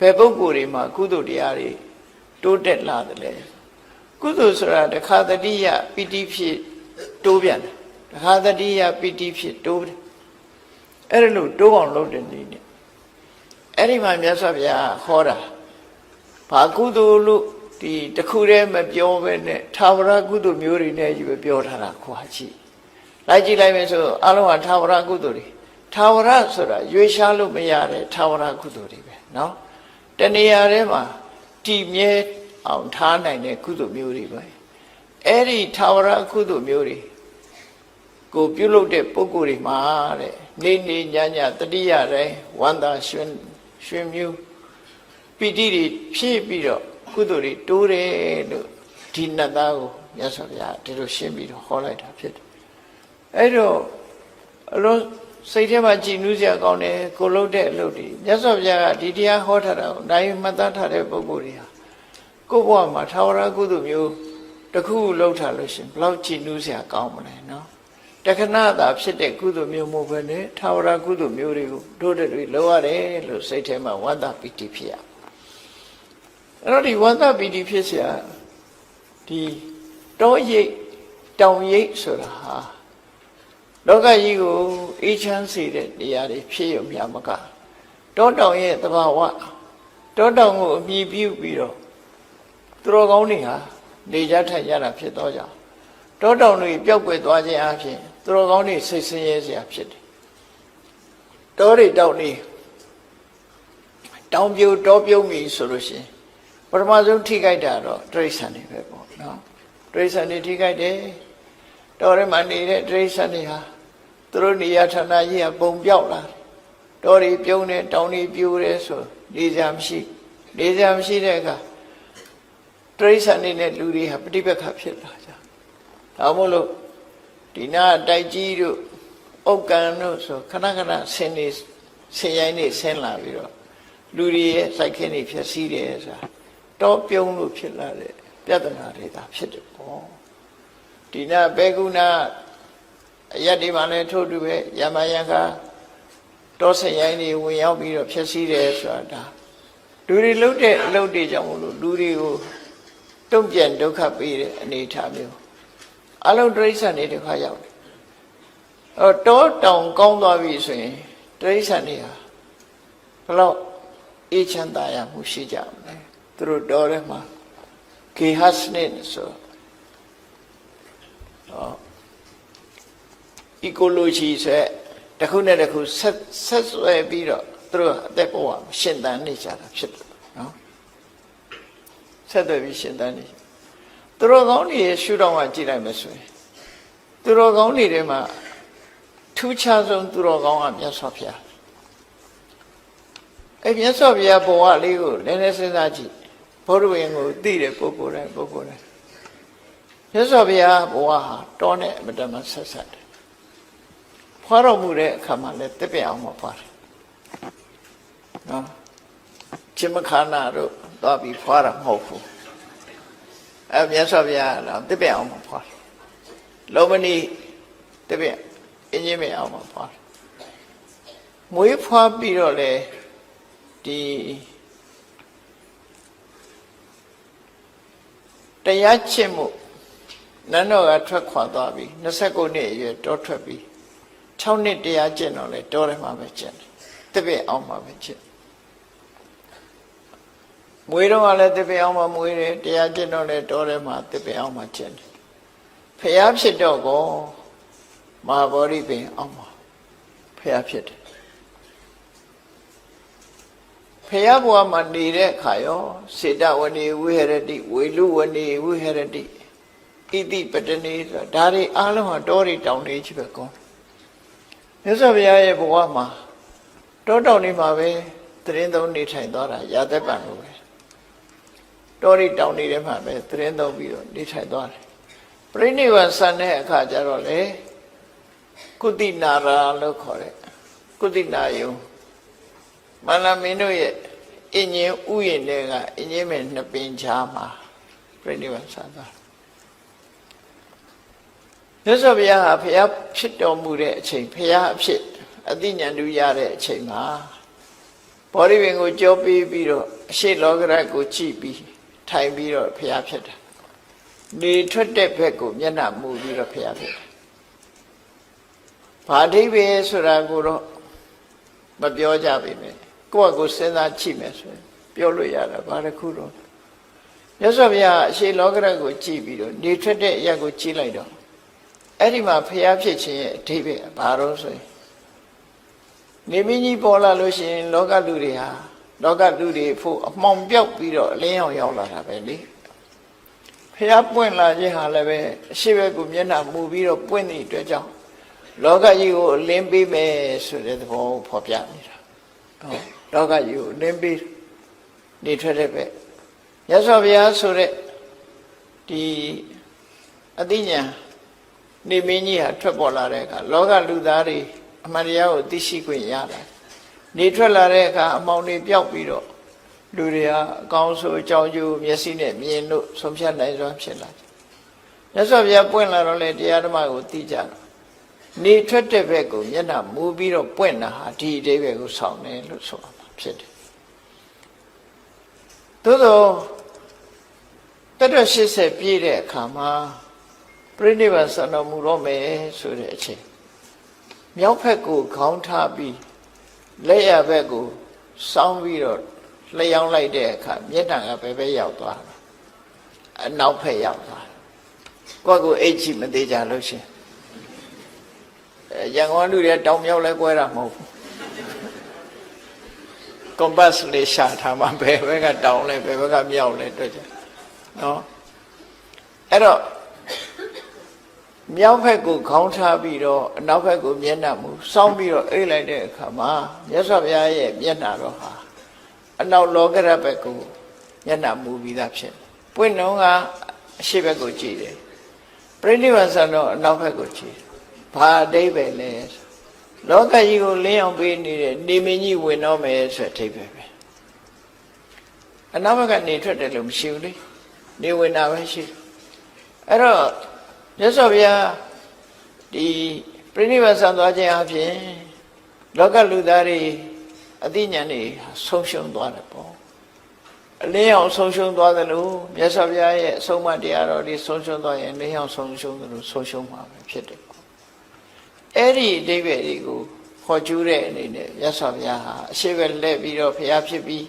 ဘယ်ပုဂ္ဂိုလ်တွေမှာကုသိုလ်တရားတွေတိုးတက်လာတယ်လဲကုသိုလ်ဆိုတာတခါတတိယပီတိဖြစ်တိုးပြန်တယ်တခါတတိယပီတိဖြစ်တိုးတယ်အဲ့ဒါလို့တိုးအောင်လုပ်တဲ့နည်းနဲ့အဲ့ဒီမှာမြတ်စွာဘုရားဟောတာဘာကုသိုလ်လို့ဒီတခုတည်းမပြောဘဲနဲ့ထာဝရကုသိုလ်မျိုးတွေနဲ့ကြီးပဲပြောထားတာခွာကြည့်လိုက်ကြည့်လိုက်မယ်ဆိုအလုံးဟာထာဝရကုသိုလ်တွေထာဝရဆိုတာရွေးရှားလို့မရတဲ့ထာဝရကုသိုလ်တွေပဲเนาะတဏှာထဲမှာတည်မြဲအောင်ထားနိုင်တဲ့ကုသိုလ်မျိုးတွေပဲအဲ့ဒီထာဝရကုသိုလ်မျိုးတွေကိုပြုလုပ်တဲ့ပုဂ္ဂိုလ်တွေမှာတဲ့နေနေညညတတိယတိုင်းဝန္တာရွှင်မြူပီတိတွေဖြည့်ပြီးတော့ကုသိုလ်တွေတိုးတယ်လို့ဒီနတ်သားကိုမြတ်စွာဘုရားဒီလိုရှင်းပြီးတော့ဟောလိုက်တာဖြစ်တယ်အဲ့တော့အလုံးစိတ်ထဲမှာကြည်နူးစရာကောင်းတယ်ကိုလုပ်တဲ့အလုပ်တွေမြတ်စွာဘုရားကဒီတရားဟောထားတာကိုနိုင်မှတ်သားထားတဲ့ပုဂ္ဂိုလ်တွေဟာကိုယ့်ဘဝမှာထာဝရကုသိုလ်မျိုးတစ်ခုလုပ်ထားလို့ရှင်ဘလောက်ကြည်နူးစရာကောင်းမလဲနော်တခဏသာဖြစ်တဲ့ကုသိုလ်မျိုးမဟုတ်ဘဲနဲ့ထာဝရကုသိုလ်မျိုးတွေကိုတို့တွေလုပ်ရတယ်လို့စိတ်ထဲမှာဝန္တာပီတိဖြစ်ရအဲ့တော့ဒီဝန္တာပီတိဖြစ်เสียဒီတောရိပ်တောင်ရိပ်ဆိုတာဟာ လောကကြီးကိုအေးချမ်းစေတဲ့တရားတွေဖြစ်ရုံမျှမကတောတောင်ရဲ့သဘာဝတောတောင်ကိုအမြည်ပြုပြီးတော့သူတော်ကောင်းတွေဟာနေကြထိုင်ကြတာဖြစ်တော့ကြောင့်တောတောင်တွေပျောက်ကွယ်သွားခြင်းအပြင်သူတော်ကောင်းတွေစိတ်ဆင်းရဲစရာဖြစ်တယ်တောတွေတောင်တွေတောင်ပြိုတောပြုံးပြီဆိုလို့ရှိရင်ပထမဆုံးထိခိုက်တာတော့တိရစ္ဆာန်တွေပဲပေါ့နော်တိရစ္ဆာန်တွေထိခိုက်တယ်တောထဲမှာနေတဲ့တိရစ္ဆာန်တွေဟာသူတို့နေရာဌာနကြီးကပုံပြောက်လာတောတွေပြုံးတယ်တောင်တွေပြိုတယ်ဆိုနေစရာမရှိတဲ့အခါတိရစ္ဆာန်တွေနဲ့လူတွေဟာပဋိပက္ခဖြစ်လာကြဒါမို့လို့ဒီနာတိုက်ကြီးတို့ဥက္ကံတို့ဆိုခဏခဏဆင်းရိုင်းနေဆင်းလာပြီးတော့လူတွေရဲ့စိုက်ခင်းတွေဖြစ်စည်းတယ်ဆိုတာတောပြုံးလို့ဖြစ်လာတဲ့ပြဿနာတွေဒါဖြစ်တယ်ပေါ့ဒီနာဘေကုဏအရက်ဒီမှာလည်းထို့တူပဲယမယံကတောဆင်ရိုင်းတွေဝင်ရောက်ပြီးတော့ဖြစ်စည်းတယ်ဆိုတာဒါလူတွေလှုပ်တဲ့အလုပ်တွေကြောင့်မလို့လူတွေကိုတုံ့ပြန်ဒုက္ခပေးတဲ့အနေအထားမျိုးအလုံးတိရစ္ဆာန်တွေတစ်ခါရောက်တယ်တောတောင်ကောင်းသွားပြီဆိုရင်တိရစ္ဆာန်တွေဟာဘလို့အေးချမ်းသာရမှုရှိကြမယ်သူတို့တောထဲမှာကေဟစနစ်ဆိုecology ဆိုတခုနဲ့တခုဆက်ဆွဲပြီးတော့သူတို့အသက်ဘဝရှင်သန်နေကြတာဖြစ်တယ်နော်ဆက်သွယ်ပြီးရှင်သန်နေသူတို့ကောင်းတွေရှုထောင့်ကကြည့်လိုက်မယ်ဆိုရင်သူတို့ကောင်းတွေထဲမှာထူးခြားဆုံးသူတော်ကောင်းကမြတ်စွာဘုရားမြတ်စွာဘုရားဘဝလေးကိုနည်းနည်းစဉ်းစားကြည့်ဘုရားဝင်ကိုသိတဲ့ပုဂ္ဂိုလ်တိုင်းမြတ်စွာဘုရားဘဝဟာတောနဲ့အမတမဆက်ဆက်တယ်ဖွာတော်မူတဲ့အခါမှာလည်းတစ်ပြက်အောင်မဖွာတယ်နော်จิมခါနာတို့သွားပြီးဖွာတာမဟုတ်ဘူးမြတ်စွာဘုရားတော့တစ်ပြက်အောင်မဖွာတယ်လောမဏီတစ်ပြက်အင်းကြီးမအောင်မဖွာတယ်မွေးဖွာပြီးတော့လေဒီတရားချစ်မှုနန်းတော်ကထွက်ခွာသွားပြီ29နှစ်အရွယ်တောထွက်ပြီ6နှစ်တရားကျင့်တော့လေတောထဲမှာပဲကျင့်တယ်တပည့်အောင်မှာပဲကျင့်မွေးတော့လည်းတပည့်အောင်မှာမွေးတယ်တရားကျင့်တော့လေတောထဲမှာတပည့်အောင်မှာကျင့်တယ်ဖျားဖြစ်တော့ကောမဟာဗောဓိပင်အောင်မှာဖျားဖြစ်တယ်ဖျားဘဝမှာနေတဲ့အခါရောစေတဝဏီဝိဟရတိဝေလူဝဏီဝိဟရတိဣတိပတနေဆိုတာဒါတွေအားလုံးဟာတောတွေတောင်တွေကြီးပဲကောမြတ်စွာဘုရားရဲ့ဘဝမှာတောတောင်တွေမှာပဲသတင်းသုံးနေထိုင်သွားတာရာသက်ပံလို့ပဲတောတွေတောင်တွေထဲမှာပဲသတင်းသုံးပြီးတော့နေထိုင်သွားတယ်ပြိဋိဘံဆန်တဲ့အခါကျတော့လေကုသိနာရာလို့ခေါ်တဲ့ကုသိနာယုံမန္တမင်းတို့ရဲ့အင်ဂျင်ဥယျာဉ်တွေကအင်ဂျင်မဲ့နှစ်ပင်ချာမှာပြိဋိဘံဆန်သွားမြတ်စွာဘုရားဟာဘုရားဖြစ်တော်မူတဲ့အချိန်ဘုရားအဖြစ်အသိဉာဏ်တူရတဲ့အချိန်မှာဘောဓိပင်ကိုကြောပေးပြီးတော့အရှိလောကရကိုကြည့်ပြီးထိုင်ပြီးတော့ဘုရားဖြစ်တာနေထွက်တဲ့ဘက်ကိုမျက်နှာမူပြီးတော့ဘုရားဖြစ်တာဘာအဓိပ္ပာယ်ဆိုတာကိုတော့မပြောကြပါနဲ့ကိုယ့်အကိုစဉ်းစားကြည့်မယ်ဆိုရင်ပြောလို့ရတာဘာတစ်ခုတော့မြတ်စွာဘုရားအရှိလောကရကိုကြည့်ပြီးတော့နေထွက်တဲ့အရာကိုကြည့်လိုက်တော့အဲ့ဒီမှာဖျားဖြစ်ခြင်းရဲ့အဓိပ္ပာယ်ဘာလို့ဆိုရင်နေမင်းကြီးပေါ်လာလို့ရှိရင်လောကလူတွေဟာလောကလူတွေဖို့အမှောင်ပြောက်ပြီးတော့အလင်းအောင်ရောက်လာတာပဲလေဖျားပွင့်လာခြင်းဟာလည်းပဲအရှိဘက်ကိုမျက်နှာမူပြီးတော့ပွင့်သည့်အတွက်ကြောင့်လောကကြီးကိုအလင်းပေးမယ်ဆိုတဲ့သဘောကိုဖော်ပြနေတာဟုတ်လောကကြီးကိုအလင်းပေးနေထွက်တဲ့ပဲမြတ်စွာဘုရားဆိုတဲ့ဒီအသိဉာဏ်နေမင်းကြီးဟာထွက်ပေါ်လာတဲ့အခါလောကလူသားတွေအမှန်တရားကိုသိရှိခွင့်ရတာနေထွက်လာတဲ့အခါအမှောင်တွေပျောက်ပြီးတော့လူတွေဟာအကောင်းဆိုအကြောင်းကျိုးမျက်စိနဲ့မြင်လို့ဆုံးဖြတ်နိုင်စွာဖြစ်လာတယ်မြတ်စွာဘုရားပွင့်လာတော့လေတရားဓမ္မကိုသိကြတော့နေထွက်တဲ့ဘက်ကိုမျက်နှာမူပြီးတော့ပွင့်တာဟာဒီအတိပ္ပယ်ကိုဆောင်တယ်လို့ဆိုရမှာဖြစ်တယ်သို့သောတက်တော့80ပြည့်တဲ့အခါမှာပြိဋိဘံဆံတော်မူတော့မယ်ဆိုတဲ့အချိန် မြောက်ဘက်ကိုခေါင်းထားပြီးလက်ရဘက်ကိုစောင်းပြီးတော့လျှောင်းလိုက်တဲ့အခါမျက်နှာကဘယ်ဘက်ရောက်သွားလဲအနောက်ဘက်ရောက်သွားကိုယ့်ကိုအိတ်ချီမသေးကြလို့ရှင်ရန်ကုန်လူတွေတောင်မြောက်လဲကွဲတာမဟုတ်ဘူးကွန်ပတ်စ်လေးရှာထားမှဘယ်ဘက်ကတောင်လဲဘယ်ဘက်ကမြောက်လဲတွေ့ကြနော်အဲ့တော့မြောက်ဘက်ကိုခေါင်းထားပြီးတော့အနောက်ဘက်ကိုမျက်နှာမူစောင်းပြီးတော့အိတ်လိုက်တဲ့အခါမှာမြတ်စွာဘုရားရဲ့မျက်နှာတော်ဟာအနောက်လောကရဘက်ကိုမျက်နှာမူပြီးသားဖြစ်ပွင့်လုံးကအရှိဘက်ကိုကြည့်တယ်ပြိဋိဘံဆံတော့အနောက်ဘက်ကိုကြည့်ဘာအဓိပ္ပာယ်လဲလောကကြီးကိုလင်းအောင်ပေးနေတဲ့နေမင်းကြီးဝင်တော့မယ်ဆိုတဲ့အဓိပ္ပာယ်ပဲအနောက်ဘက်ကနေထွက်တယ်လို့မရှိဘူးလေနေဝင်တာပဲရှိအဲ့တော့မြတ်စွာဘုရားဒီပြိဋိဘံဆံသွားခြင်းအပြင်လောကလူသားတွေအသိဉာဏ်တွေဆုံးရှုံးသွားတယ်ပေါ့အလင်းအောင်ဆုံးရှုံးသွားတယ်လို့မြတ်စွာဘုရားရဲ့အဆုံးအမတရားတော်တွေဆုံးရှုံးသွားရင်လင်းအောင်ဆုံးရှုံးတယ်လို့ဆုံးရှုံးမှာပဲဖြစ်တယ်ပေါ့အဲ့ဒီအဓိပ္ပာယ်တွေကိုခေါ်ကျူးတဲ့အနေနဲ့မြတ်စွာဘုရားဟာအရှိဘက်လှည့်ပြီးတော့ဘုရားဖြစ်ပြီး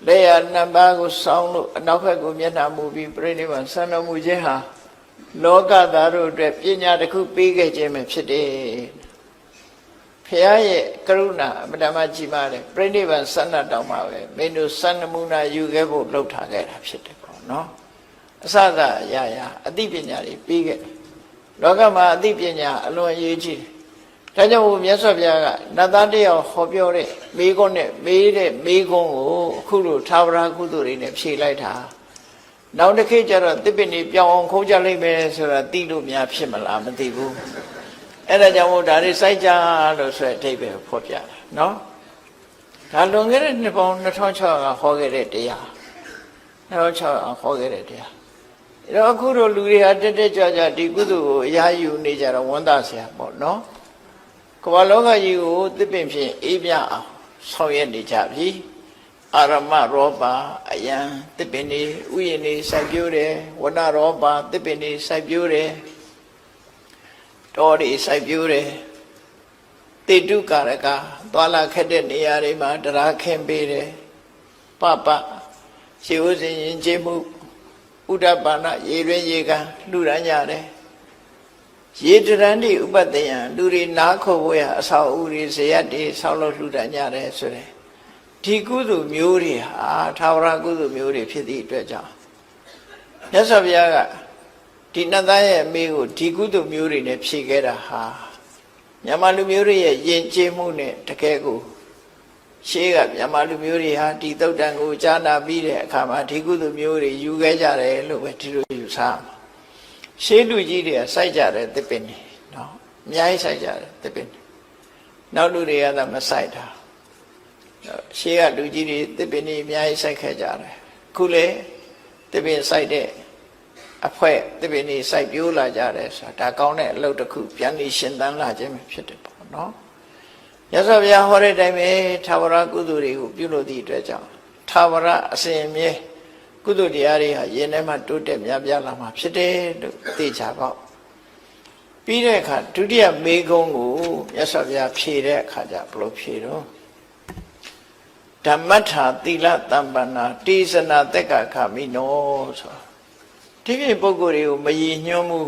လက်ရနှစ်ပါးကိုစောင်းလို့အနောက်ဘက်ကိုမျက်နှာမူပြီးပြိဋိဘံဆံတော်မူခြင်းဟာလောကသားတို့အတွက်ပညာတစ်ခုပေးခဲ့ခြင်းပဲဖြစ်တယ်ဘုရားရဲ့ကရုဏာအမှန်တမ်းကြီးမားတယ်ပြိဋိဘံဆန္ဒတောင်းမှာပဲမင်းတို့စံနမူနာယူခဲ့ဖို့လှုပ်ထားခဲ့တာဖြစ်တယ်ပေါ့နော်အစသာအရာရာအသိပညာတွေပေးခဲ့တယ်လောကမှာအသိပညာအလွန်အရေးကြီးတယ်ဒါကြောင့်မြတ်စွာဘုရားကနတ်သားတယောက်ဟောပြောတဲ့မိကုန်းနဲ့မေးတဲ့မိကုန်းကိုအခုလိုသာဝရကုသိုလ်တွေနဲ့ဖြေလိုက်တာနောက်တစ်ခေတ်ကျတော့တစ်ပင်တွေပြောင်းအောင်ခိုးကြလိမ့်မယ်ဆိုတာသိလို့များဖြစ်မလားမသိဘူးအဲ့ဒါကြောင့်မို့ဒါတွေစိုက်ကြလို့ဆိုတဲ့အဓိပ္ပာယ်ဖော်ပြတာနော်ဒါလွန်ခဲ့တဲ့နှစ်ပေါင်း2600ကဟောခဲ့တဲ့တရား2600ဟောခဲ့တဲ့တရားအဲ့တော့အခုတို့လူတွေဟာတက်တက်ကြွကြွဒီကုသိုလ်ကိုအရာယူနေကြတော့ဝန်သားဆရာပေါ့နော်ကမ္ဘာလောကကြီးကိုတစ်ပင်ဖြင့်အေးမြအောင်ဆောင်ရွက်နေကြပြီအာရမရောပါအယံတစ်ပင်နေဥယျာဉ်နေစိုက်ပျိုးတယ်ဝဏရောပါတစ်ပင်နေစိုက်ပျိုးတယ်တော်တွေစိုက်ပျိုးတယ်တေတုကာရကသွားလာခက်တဲ့နေရာတွေမှာတရားခင်းပေးတယ်ပပရှိဥစဉ်ရင်ကျေးမှုဥဒ္ဒပါဏရေရွင်ရေကန်လှူဒန်းကြတယ်ရေတရန်တိဥပတ္တယံလူတွေနားခေါ်ဖို့ရအဆောက်အဦတွေဇေယျတွေဆောက်လုပ်လှူဒန်းကြတယ်ဆိုတဲ့ဒီကုသိုလ်မျိုးတွေဟာသာဝရကုသိုလ်မျိုးတွေဖြစ်သည့်အတွက်ကြောင့်မြတ်စွာဘုရားကဒီနတ်သားရဲ့အမေကိုဒီကုသိုလ်မျိုးတွေနဲ့ဖြည့်ခဲ့တာဟာမြန်မာလူမျိုးတွေရဲ့ယဉ်ကျေးမှုနဲ့တကယ်ကိုရှေးကမြန်မာလူမျိုးတွေဟာဒီသုတ်တန်ကိုကြားနာပြီးတဲ့အခါမှာဒီကုသိုလ်မျိုးတွေယူခဲ့ကြတယ်လို့ပဲဒီလိုယူဆမှာရှေးလူကြီးတွေကစိုက်ကြတယ်သစ်ပင်တွေနော်အများကြီးစိုက်ကြတယ်သစ်ပင်တွေနောက်လူတွေကသာမစိုက်တာရှေးကလူကြီးတွေသစ်ပင်တွေအများကြီးစိုက်ခဲ့ကြတယ်အခုလေသစ်ပင်စိုက်တဲ့အဖွဲသစ်ပင်တွေစိုက်ပျိုးလာကြတယ်ဆိုတာဒါကောင်းတဲ့အလုပ်တစ်ခုပြန်ပြီးရှင်သန်လာခြင်းပဲဖြစ်တယ်ပေါ့နော်မြတ်စွာဘုရားဟောတဲ့အတိုင်းပဲသာဝရကုသိုလ်တွေကိုပြုလို့သည့်အတွက်ကြောင့်သာဝရအစဉ်အမြဲကုသိုလ်တရားတွေဟာယင်ထဲမှာတိုးတက်များပြားလာမှာဖြစ်တယ်လို့သိကြပါပြီးတဲ့အခါဒုတိယမေကုံးကိုမြတ်စွာဘုရားဖြေတဲ့အခါကျဘယ်လိုဖြေတော့ဓမ္မထာသီလတမ္ပန္နာတိစနာတက္ကခမိနောဆိုဒီကိပုဂ္ဂိုလ်တွေကိုမရည်ညွှန်းမှု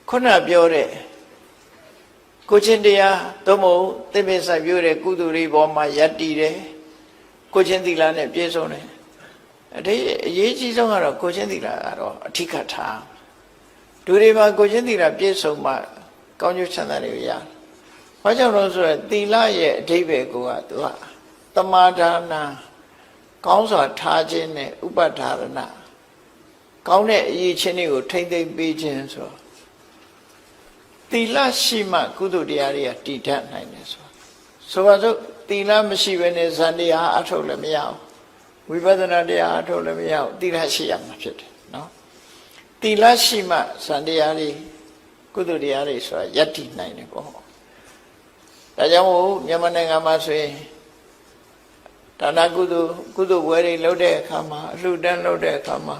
ခုနပြောတဲ့ကိုချင်းတရားသို့မဟုတ်သင်္ဘေစိုက်ပြိုးတဲ့ကုသိုလ်တွေပေါ်မှာယက်တည်တယ်ကိုချင်းသီလနဲ့ပြည့်စုံတယ်အရေးကြီးဆုံးကတော့ကိုချင်းသီလကတော့အဓိကထားဒုတွေမှာကိုချင်းသီလပြည့်စုံမှကောင်းကျိုးချမ်းသာတွေရတယ်။ဘာကြောင့်လဲဆိုတော့သီလရဲ့အဓိပ္ပာယ်ကသူကသမာဒါနကောင်းစွာထားခြင်းနဲ့ဥပဒါရဏကောင်းတဲ့အရေးချင်းတွေကိုထိမ့်သိမ့်ပေးခြင်းဆိုသီလရှိမှကုသိုလ်တရားတွေကတည်တတ်နိုင်တယ်ဆိုပါစို့သီလမရှိဘဲနဲ့ဇန်တရားအထုတ်လည်းမရဘူးဝိပဿနာတရားအထုတ်လည်းမရဘူးသီလရှိရမှာဖြစ်တယ်နော်သီလရှိမှဇန်တရားတွေကုသိုလ်တရားတွေဆိုတာယက်တည်နိုင်တယ်ပေါ့ဒါကြောင့်မို့မြန်မာနိုင်ငံမှာဆိုရင်ဒါနကုသိုလ်ဘွယ်တွေလုပ်တဲ့အခါမှာအလှူဒန်းလုပ်တဲ့အခါမှာ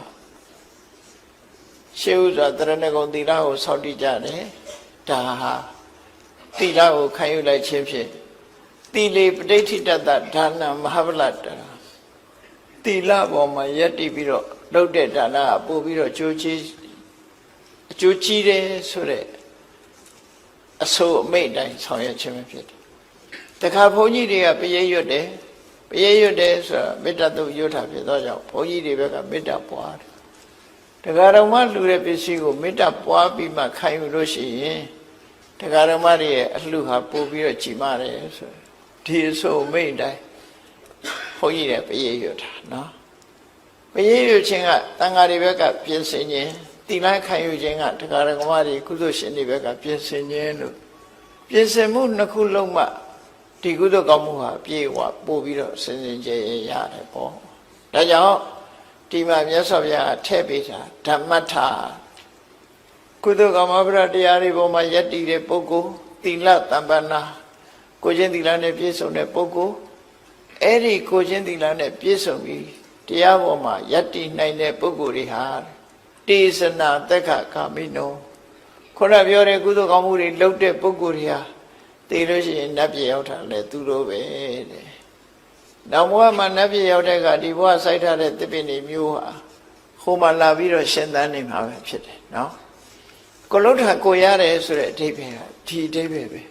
ရှေးဥစွာတရဏဂုံသီလကိုဆောက်တည်ကြတယ်ဒါဟာ သီလကိုခံယူလိုက်ခြင်းဖြင့်သီလေပဋိဋ္ဌိတတ္တဒါနမဟာဗလတ္တသီလပေါ်မှာယက်တည်ပြီးတော့လုပ်တဲ့ဒါနကပို့ပြီးတော့အကျိုးကြီးတယ်ဆိုတဲ့အဆိုအမိန့်တိုင်းဆောင်ရွက်ခြင်းပဲဖြစ်တယ်။တခါဘုန်းကြီးတွေကပရိရွတ်တယ်ဆိုတာမေတ္တာတုတ်ရွတ်တာဖြစ်သောကြောင့်ဘုန်းကြီးတွေဘက်ကမေတ္တာပွားတယ်။တရားတော်မှလှူတဲ့ပစ္စည်းကိုမေတ္တာပွားပြီးမှခံယူလို့ရှိရင်တရားတော်မှရဲ့အလှူဟာပို့ပြီးတော့ကြီးမားတယ်ဆိုဒီအဆိုအမိန့်တိုင်းဘုန်းကြီးတွေပရိရွတ်တာနော်။ပရိရွတ်ခြင်းကတန်ဃာတွေဘက်ကပြင်ဆင်ခြင်းသီလခံယူခြင်းကတရားတော်မှတွေကုသိုလ်ရှင်တွေဘက်ကပြင်ဆင်ခြင်းလို့ပြင်ဆင်မှုနှစ်ခုလုံးမှဒီကုသိုလ်ကောင်းမှုဟာပြေဝပို့ပြီးတော့စင်စင်ကြယ်ရတယ်ပေါ့ဒါကြောင့်ဒီမှာမြတ်စွာဘုရားထည့်ပေးတာဓမ္မထာကုသိုလ်ကောင်းမှုတရားတွေပေါ်မှာယက်တည်တဲ့ပုဂ္ဂိုလ်သီလတမ္ပန္နာကိုချင်းသီလနဲ့ပြည့်စုံတဲ့ပုဂ္ဂိုလ်အဲ့ဒီကိုချင်းသီလနဲ့ပြည့်စုံပြီးတရားပေါ်မှာယက်တည်နိုင်တဲ့ပုဂ္ဂိုလ်တွေဟာတေသနာသက်ခကာမိနောခေါရပြောတဲ့ကုသိုလ်ကောင်းမှုတွေလုပ်တဲ့ပုဂ္ဂိုလ်တွေဟာသိလို့ရှိရင်နတ်ပြည်ရောက်တာလေသူတို့ပဲတဲ့။နောက်ဘဝမှာနတ်ပြည်ရောက်တဲ့ကဒီဘဝစိုက်ထားတဲ့သစ်ပင်တွေမျိုးဟာဟိုမှာလာပြီးတော့ရှင်သန်နေမှာပဲဖြစ်တယ်နော်။ကိုလှုပ်တာကိုရတယ်ဆိုတဲ့အဓိပ္ပာယ်ကဒီအဓိပ္ပာယ်ပဲ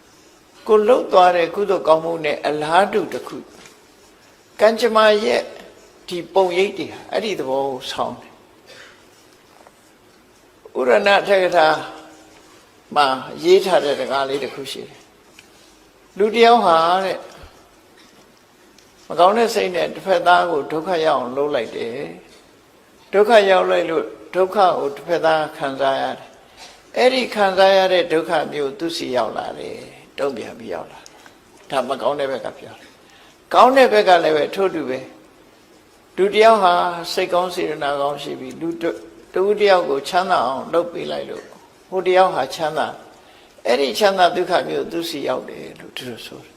။ကိုလှုပ်သွားတဲ့ကုသိုလ်ကောင်းမှုနဲ့အလားတူတစ်ခုကံကြမ္မာရဲ့ဒီပုံရိပ်တွေဟာအဲ့ဒီသဘောကိုဆောင်းတယ်။ဥရဏထေကထာမှာရေးထားတဲ့တကားလေးတစ်ခုရှိတယ်လူတယောက်ဟာတဲ့မကောင်းတဲ့စိတ်နဲ့တစ်ဖက်သားကိုဒုက္ခရောက်အောင်လုပ်လိုက်တယ်ဒုက္ခရောက်လိုက်လို့ဒုက္ခကိုတစ်ဖက်သားခံစားရတယ်အဲ့ဒီခံစားရတဲ့ဒုက္ခမျိုးသူစီရောက်လာတယ်တုံ့ပြန်ပြီးရောက်လာဒါမကောင်းတဲ့ဘက်ကပြောတယ်ကောင်းတဲ့ဘက်ကလည်းပဲထို့တူပဲလူတယောက်ဟာစိတ်ကောင်းစေတနာကောင်းရှိပြီးလူတူတယောက်ကိုချမ်းသာအောင်လုပ်ပေးလိုက်လို့ဟိုတယောက်ဟာချမ်းသာအဲ့ဒီချမ်းသာဒုက္ခမျိုးသူစီရောက်တယ်လို့သူတို့ဆိုတယ်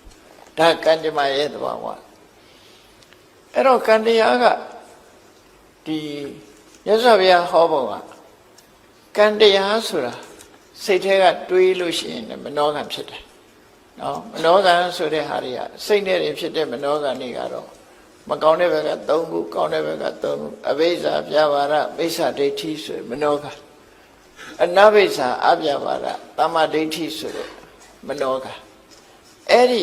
ဒါကံကြမ္မာရဲ့သဘာဝအဲ့တော့ကံတရားကဒီမြတ်စွာဘုရားဟောပုံကကံတရားဆိုတာစိတ်ထဲကတွေးလို့ရှိရင်မနောကံဖြစ်တယ်နော်မနောကံဆိုတဲ့ဟာတွေကစိတ်နဲ့ဖြစ်တဲ့မနောကံတွေကတော့မကောင်းတဲ့ဘက်က3ခုကောင်းတဲ့ဘက်က3ခုအဘိဇ္ဇာပြဘာရမိစ္ဆာဒိဋ္ဌိဆိုမနောကံအနဘိဇ္ဇာအပြဘာရသမ္မာဒိဋ္ဌိဆိုတဲ့မနောကအဲ့ဒီ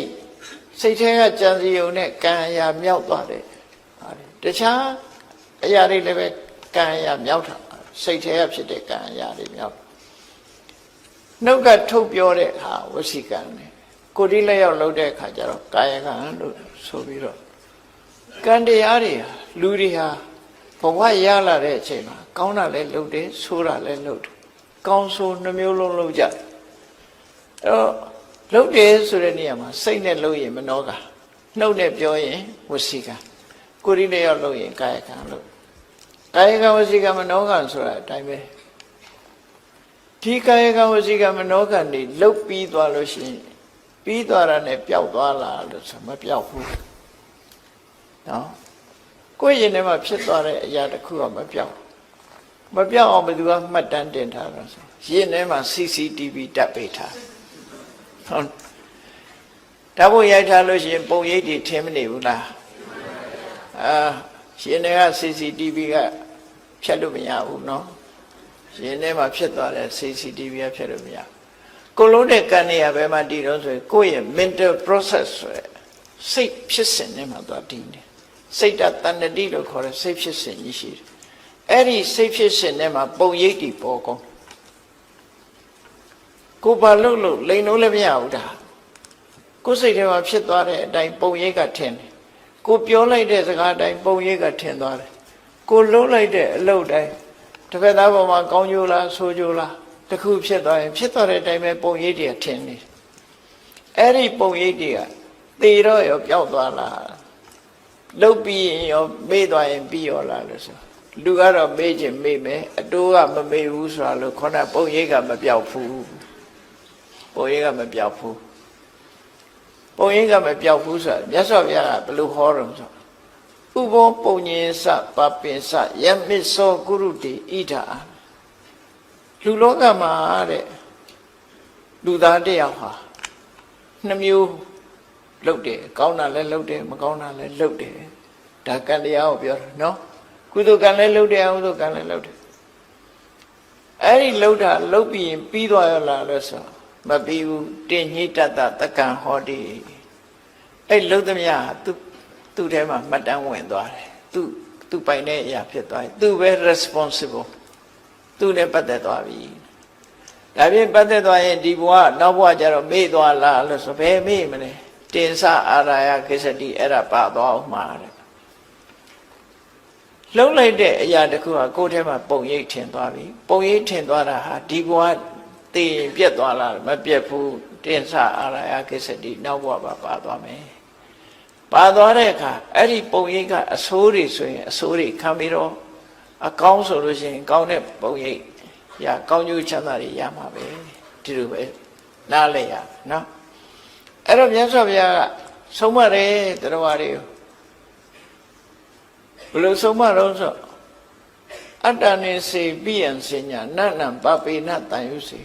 စိတ်ထဲကကြံစည်ုံနဲ့ကံအရာမြောက်သွားတယ်တခြားအရာတွေလည်းပဲကံအရာမြောက်တာစိတ်ထဲကဖြစ်တဲ့ကံအရာတွေမြောက်နှုတ်ကထုတ်ပြောတဲ့ဟာဝစီကံနဲ့ကိုယ်ဒီလက်ရောက်လုပ်တဲ့အခါကျတော့ကာယကံလို့ဆိုပြီးတော့ကံတရားတွေဟာလူတွေဟာဘဝရလာတဲ့အချိန်မှာကောင်းတာလည်းလုပ်တယ်ဆိုးတာလည်းလုပ်တယ်ကောင်းဆိုးနှမျိုးလုံးလုပ်ကြတယ်အဲ့တော့လုပ်တယ်ဆိုတဲ့နေရာမှာစိတ်နဲ့လုပ်ရင်မနောကနှုတ်နဲ့ပြောရင်ဝစီကကိုယ်ဒီလက်ရောက်လုပ်ရင်ကာယကံလို့ကာယကံဝစီကံမနောကံဆိုတာအတိုင်းပဲဒီကာယကံဝစီကံမနောကံတွေလုတ်ပြီးသွားလို့ရှိရင်ပြီးသွားတာနဲ့ပျောက်သွားလားလို့ဆိုမပျောက်ဘူးနော်ကိုယ့်ရင်ထဲမှာဖြစ်သွားတဲ့အရာတစ်ခုကမပျောက်အောင်ဘယ်သူကမှတ်တမ်းတင်ထားတာဆိုရင်ထဲမှာ CCTV တပ်ပေးထားဟုတ်ဓာတ်ပုံရိုက်ထားလို့ရှိရင်ပုံရိပ်တွေထင်မနေဘူးလားရင်ထဲက CCTV ကဖြတ်လို့မရဘူးနော်ရင်ထဲမှာဖြစ်သွားတဲ့ CCTV ကဖြတ်လို့မရကိုလုံးတဲ့ကံနေရဘယ်မှာတည်တော့ဆိုရင်ကိုယ့်ရဲ့ mental process ဆိုရယ်စိတ်ဖြစ်စဉ်ထဲမှာသွားတည်နေစိတ်တတဏ္ဍတိလို့ခေါ်တဲ့စိတ်ဖြစ်စဉ်ကြီးရှိတယ်အဲ့ဒီစိတ်ဖြစ်စဉ်ထဲမှာပုံရိပ်တွေပေါ်ကုန်ကိုဘာလို့လိန်လို့လည်းမရဘူးဒါကိုယ်စိတ်ထဲမှာဖြစ်သွားတဲ့အတိုင်းပုံရိပ်ကထင်တယ်ကိုပြောလိုက်တဲ့စကားအတိုင်းပုံရိပ်ကထင်သွားတယ်ကိုလုံးလိုက်တဲ့အလုပ်တိုင်းတစ်ဖက်သားပေါ်မှာကောင်းကျိုးလားဆိုးကျိုးလားတခုဖြစ်သွားရင်ဖြစ်သွားတဲ့အတိုင်းပဲပုံရိပ်တွေထင်နေအဲ့ဒီပုံရိပ်တွေကသေတော့ရောပျောက်သွားလားလုတ်ပြီးရင်ရောမေ့သွားရင်ပြီးရောလားလို့ဆိုလူကတော့မေ့ခြင်းမေ့မယ်အတိုးကမမေ့ဘူးဆိုတာလို့ခေါင်းပုံရိပ်ကမပြောက်ဘူးပုံရိပ်ကမပြောက်ဘူးပုံရိပ်ကမပြောက်ဘူးဆိုတာမြတ်စွာဘုရားကဘယ်လိုဟောတော့ဆိုဥဘောပုံညင်စပပင်စယမစ္စောကုရုတိဣဒာလူလောကမှာတဲ့ လူသားတယောက်ဟာနှစ်မျိုးလုပ်တယ်ကောင်းတာလည်းလုပ်တယ်မကောင်းတာလည်းလုပ်တယ်ဒါကံတရားကိုပြောတာနော်ကုသိုလ်ကံလည်းလုပ်တယ်အကုသိုလ်ကံလည်းလုပ်တယ်အဲ့ဒီလုပ်တာလုပ်ပြီးရင်ပြီးသွားရလားလို့ဆိုမပြီးဘူးတင်ညိတတတက္ကံဟောတိအဲ့လုပ်သမျှသူ့ထဲမှာမှတ်တမ်းဝင်သွားတယ်သူပိုင်တဲ့အရာဖြစ်သွားတယ်သူပဲ responsible သူနဲ့ပတ်သက်သွားပြီဒါဖြင့်ပတ်သက်သွားရင်ဒီဘဝနောက်ဘဝကျတော့မေ့သွားလားလို့ဆိုဘယ်မေ့မလဲတင်္စအာရာယကိစ္စတိအဲ့ဒါပါသွားအောင်မှာတဲ့လုံးလိုက်တဲ့အရာတစ်ခုဟာကိုယ်ထဲမှာပုံရိပ်ထင်သွားပြီပုံရိပ်ထင်သွားတာဟာဒီဘဝသိရင်ပြတ်သွားလားမပြတ်ဘူးတင်္စအာရာယကိစ္စတိနောက်ဘဝပါသွားမယ်ပါသွားတဲ့အခါအဲ့ဒီပုံရိပ်ကအဆိုးတွေဆိုရင်အဆိုးတွေခံပြီးတော့အကောင်းဆိုလို့ရှိရင်ကောင်းတဲ့ပုံရိပ်ရကောင်းကျိုးချမ်းသာတွေရမှာပဲဒီလိုပဲနားလဲရနော်အဲ့တော့မြတ်စွာဘုရားကဆုံးမတယ်တရားဝါတွေကိုဘယ်လိုဆုံးမတော့ဆိုအတ္တနေစေပိယံစဉ္ညာနနံပပေနတန်ယုစေ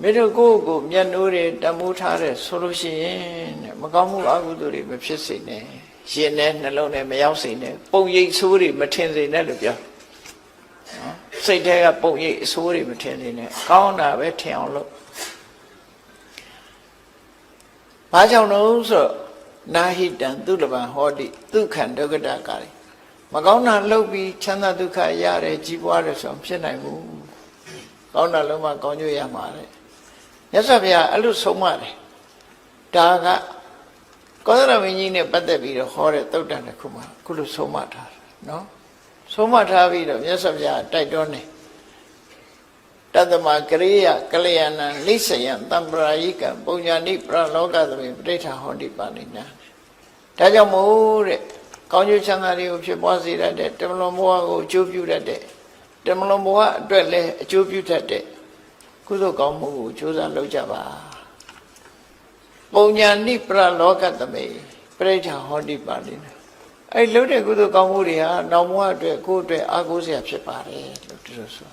မင်းတို့ကိုယ့်ကိုမျက်နှိုးတွေတမိုးထားတဲ့ဆိုလို့ရှိရင်တဲ့မကောင်းမှုအကုသိုလ်တွေမဖြစ်စေနဲ့ရင်နဲ့နှလုံးနဲ့မရောက်စေနဲ့ပုံရိပ်ဆိုးတွေမထင်စေနဲ့လို့ပြောနော်စိတ်ထဲကပုံရိပ်အဆိုးတွေမထင်စေနဲ့ကောင်းတာပဲထင်အောင်လုပ်ဘာကြောင့်လို့ဆိုနာဟိတံသူလဘံဟောတိဒုက္ခံဒုက္ခတကာရီမကောင်းတာလုပ်ပြီးချမ်းသာဒုက္ခရတယ်ကြီးပွားတယ်ဆိုဖြစ်နိုင်ဘူးကောင်းတာလုံးဝကောင်းကျိုးရမှာတဲ့မြတ်စွာဘုရားအဲ့လိုဆုံးမတယ်ဒါကကောသလမင်းကြီးနဲ့ပတ်သက်ပြီးတော့ဟောတဲ့သုတ်တန်တစ်ခုမှာခုလိုဆုံးမထားတယ်နော်ဆုံးမထားပြီးတော့မြတ်စွာဘုရားတိုက်တွန်းတယ်တတ္တမကရိယကလျာဏံလိစယံတံပရာယိကံပုညာနိပရလောကသမေပဋိဋ္ဌာဟောတိပါဏိနာဒါကြောင့်မို့တဲ့ကောင်းကျိုးချမ်းသာတွေကိုဖြစ်ပွားစေတတ်တဲ့တမလွန်ဘဝကိုအကျိုးပြုတတ်တဲ့တမလွန်ဘဝအတွက်လည်းအကျိုးပြုတတ်တဲ့ကုသိုလ်ကောင်းမှုကိုကြိုးစားလုပ်ကြပါပုညာနိပရလောကသမေပဋိဋ္ဌာဟောတိပါဏိနာအဲ့လုပ်တဲ့ကုသိုလ်ကောင်းမှုတွေဟာနောက်ဘဝအတွက်ကိုယ့်အတွက်အားကိုးစရာဖြစ်ပါတယ်လို့ဒီလိုဆို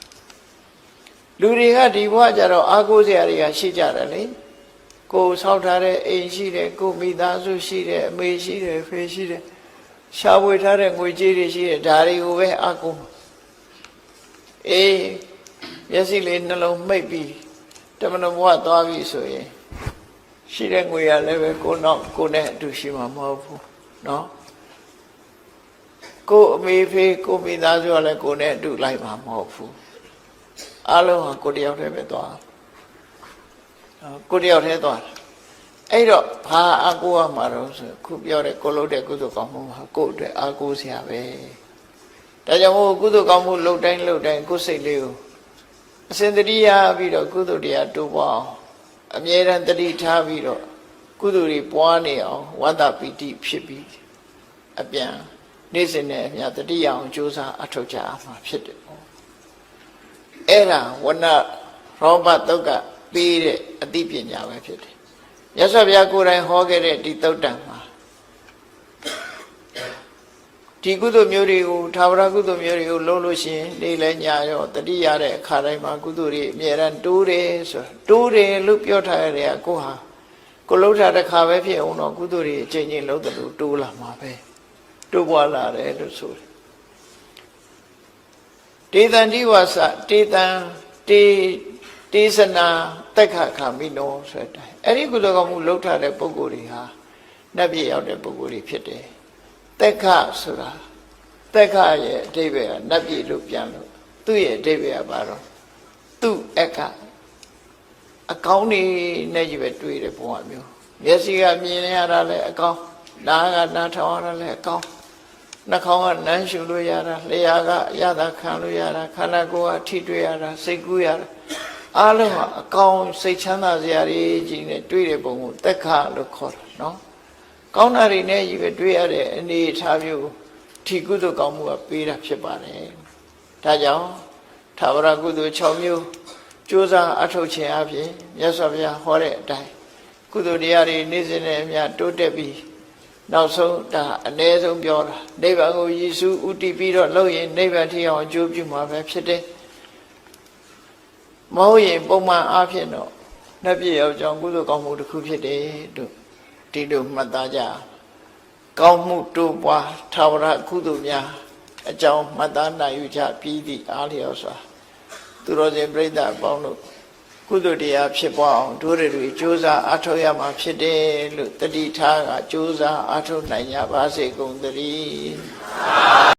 လူတွေကဒီဘဝကျတော့အားကိုးစရာတွေကရှိကြတယ်လေကိုယ်ဆောက်ထားတဲ့အိမ်ရှိတယ်ကိုယ်မိသားစုရှိတယ်အမေရှိတယ်ဖေရှိတယ်ရှားပွေထားတဲ့ငွေကြေးတွေရှိတယ်ဒါတွေကိုပဲအားကိုးအေးမျက်စိလေးနှလုံးမှိတ်ပြီးတမန်တော်ဘဝသွားပြီဆိုရင်ရှိတဲ့ငွေရလည်းပဲကိုနဲ့အတူရှိမှာမဟုတ်ဘူးနော်ကိုအမေဖေကိုမိသားစုကလည်းကိုနဲ့အတူလိုက်မှာမဟုတ်ဘူးအားလုံးဟာကိုတယောက်တည်းပဲသွားကိုတယောက်တည်းသွားအဲ့တော့ဘာအားကိုးရမှာတော့ဆိုခုပြောတဲ့ကိုလုပ်တဲ့ကုသိုလ်ကောင်းမှုဟာကိုယ့်အတွက်အားကိုးစရာပဲဒါကြောင့်မို့ကုသိုလ်ကောင်းမှုလုပ်တိုင်းကိုယ်စိတ်လေးကိုအစဉ်တည်းရပြီးတော့ကုသိုလ်တရားတိုးပွားအောင်အမြဲတမ်းတတိထားပြီးတော့ကုသိုလ်တွေပွားနေအောင်ဝတ္တပီတိဖြစ်ပြီးအပြန်နေ့စဉ်နဲ့အမျှတတိယအောင်ကြိုးစားအထောက်ကြအားမှာဖြစ်တယ်အဲ့ဒါဝဏရောဘတုတ်ကပေးတဲ့အသိပညာပဲဖြစ်တယ်မြတ်စွာဘုရားကိုယ်တိုင်ဟောခဲ့တဲ့ဒီသုတ်တံမှာဒီကုသိုလ်မျိုးတွေကိုသာဝရကုသိုလ်မျိုးတွေကိုလုံးလို့ရှိရင်နေ့လဲညရောတတိရတဲ့အခါတိုင်းမှာကုသိုလ်တွေအမြဲတမ်းတိုးတယ်ဆိုတိုးတယ်လို့ပြောထားရတဲ့ကိုဟာကိုလှုပ်တာတစ်ခါပဲဖြစ်အောင်တော့ကုသိုလ်တွေအချိန်ချင်းလှုပ်တယ်လို့တိုးလာမှာပဲတိုးပွားလာတယ်လို့ဆိုတယ်တေတံတိဝါစတေတံတေသနာတက်ခခမိနောဆိုတဲ့အဲ့ဒီကုသိုလ်ကောင်းမှုလှုပ်ထားတဲ့ပုဂ္ဂိုလ်တွေဟာနတ်ပြည်ရောက်တဲ့ပုဂ္ဂိုလ်တွေဖြစ်တယ်တက်ခဆိုတာတက်ခရဲ့အဓိပ္ပာယ်ကနတ်ပြည်လို့ပြန်လို့သူ့ရဲ့အဓိပ္ပာယ်ကဘာတော့သူ့အခအကောင်းနေနဲ့ကြီးပဲတွေ့တဲ့ဘဝမျိုးမျက်စိကမြင်ရတာလည်းအကောင်းနားကနားထောင်ရတာလည်းအကောင်းနှာခေါင်းကနမ်းရှုလို့ရတာလျှာကအရသာခံလို့ရတာခန္ဓာကိုယ်ကထိတွေ့ရတာစိတ်ကူးရတာအားလုံးဟာအကောင်းစိတ်ချမ်းသာစရာတွေကြီးနဲ့တွေ့တဲ့ပုံကိုသက်ခလို့ခေါ်တာနော်ကောင်းတာတွေနဲ့ကြီးပဲတွေ့ရတဲ့အနေအထားမျိုးဒီကုသိုလ်ကောင်းမှုကပေးတာဖြစ်ပါတယ်ဒါကြောင့်သာဝရကုသိုလ်6မျိုးကြိုးစားအထောက်ခြင်းအပြင်မြတ်စွာဘုရားဟောတဲ့အတိုင်းကုသိုလ်တရားတွေနေ့စဉ်နဲ့အမျှတိုးတက်ပြီးနောက်ဆုံးဒါအ ਨੇ ဆုံးပြောတာနိဗ္ဗာန်ကိုယေရှုဥတည်ပြီးတော့လုပ်ရင်နိဗ္ဗာန်ထိအောင်အကျိုးပြုမှာပဲဖြစ်တယ်မဟုတ်ရင်ပုံမှန်အားဖြင့်တော့ နတ်ပြည်ရောက်ကြောင်းကုသိုလ်ကောင်းမှုတစ်ခုဖြစ်တယ်လို့ဒီလိုမှတ်သားကြကောင်းမှုတိုးပွားထာဝရကုသိုလ်များအကြောင်းမှတ်သားနိုင်ယူကြပြီးသည့်အားလျော်စွာသူတော်စင်ပြိဿအပေါင်းတို့ကုသိုလ်တရားဖြစ်ပွားအောင်တို့တွေကြိုးစားအားထုတ်ရမှာဖြစ်တယ်လို့တတိထားကကြိုးစားအားထုတ်နိုင်ကြပါစေကုန်သတည်း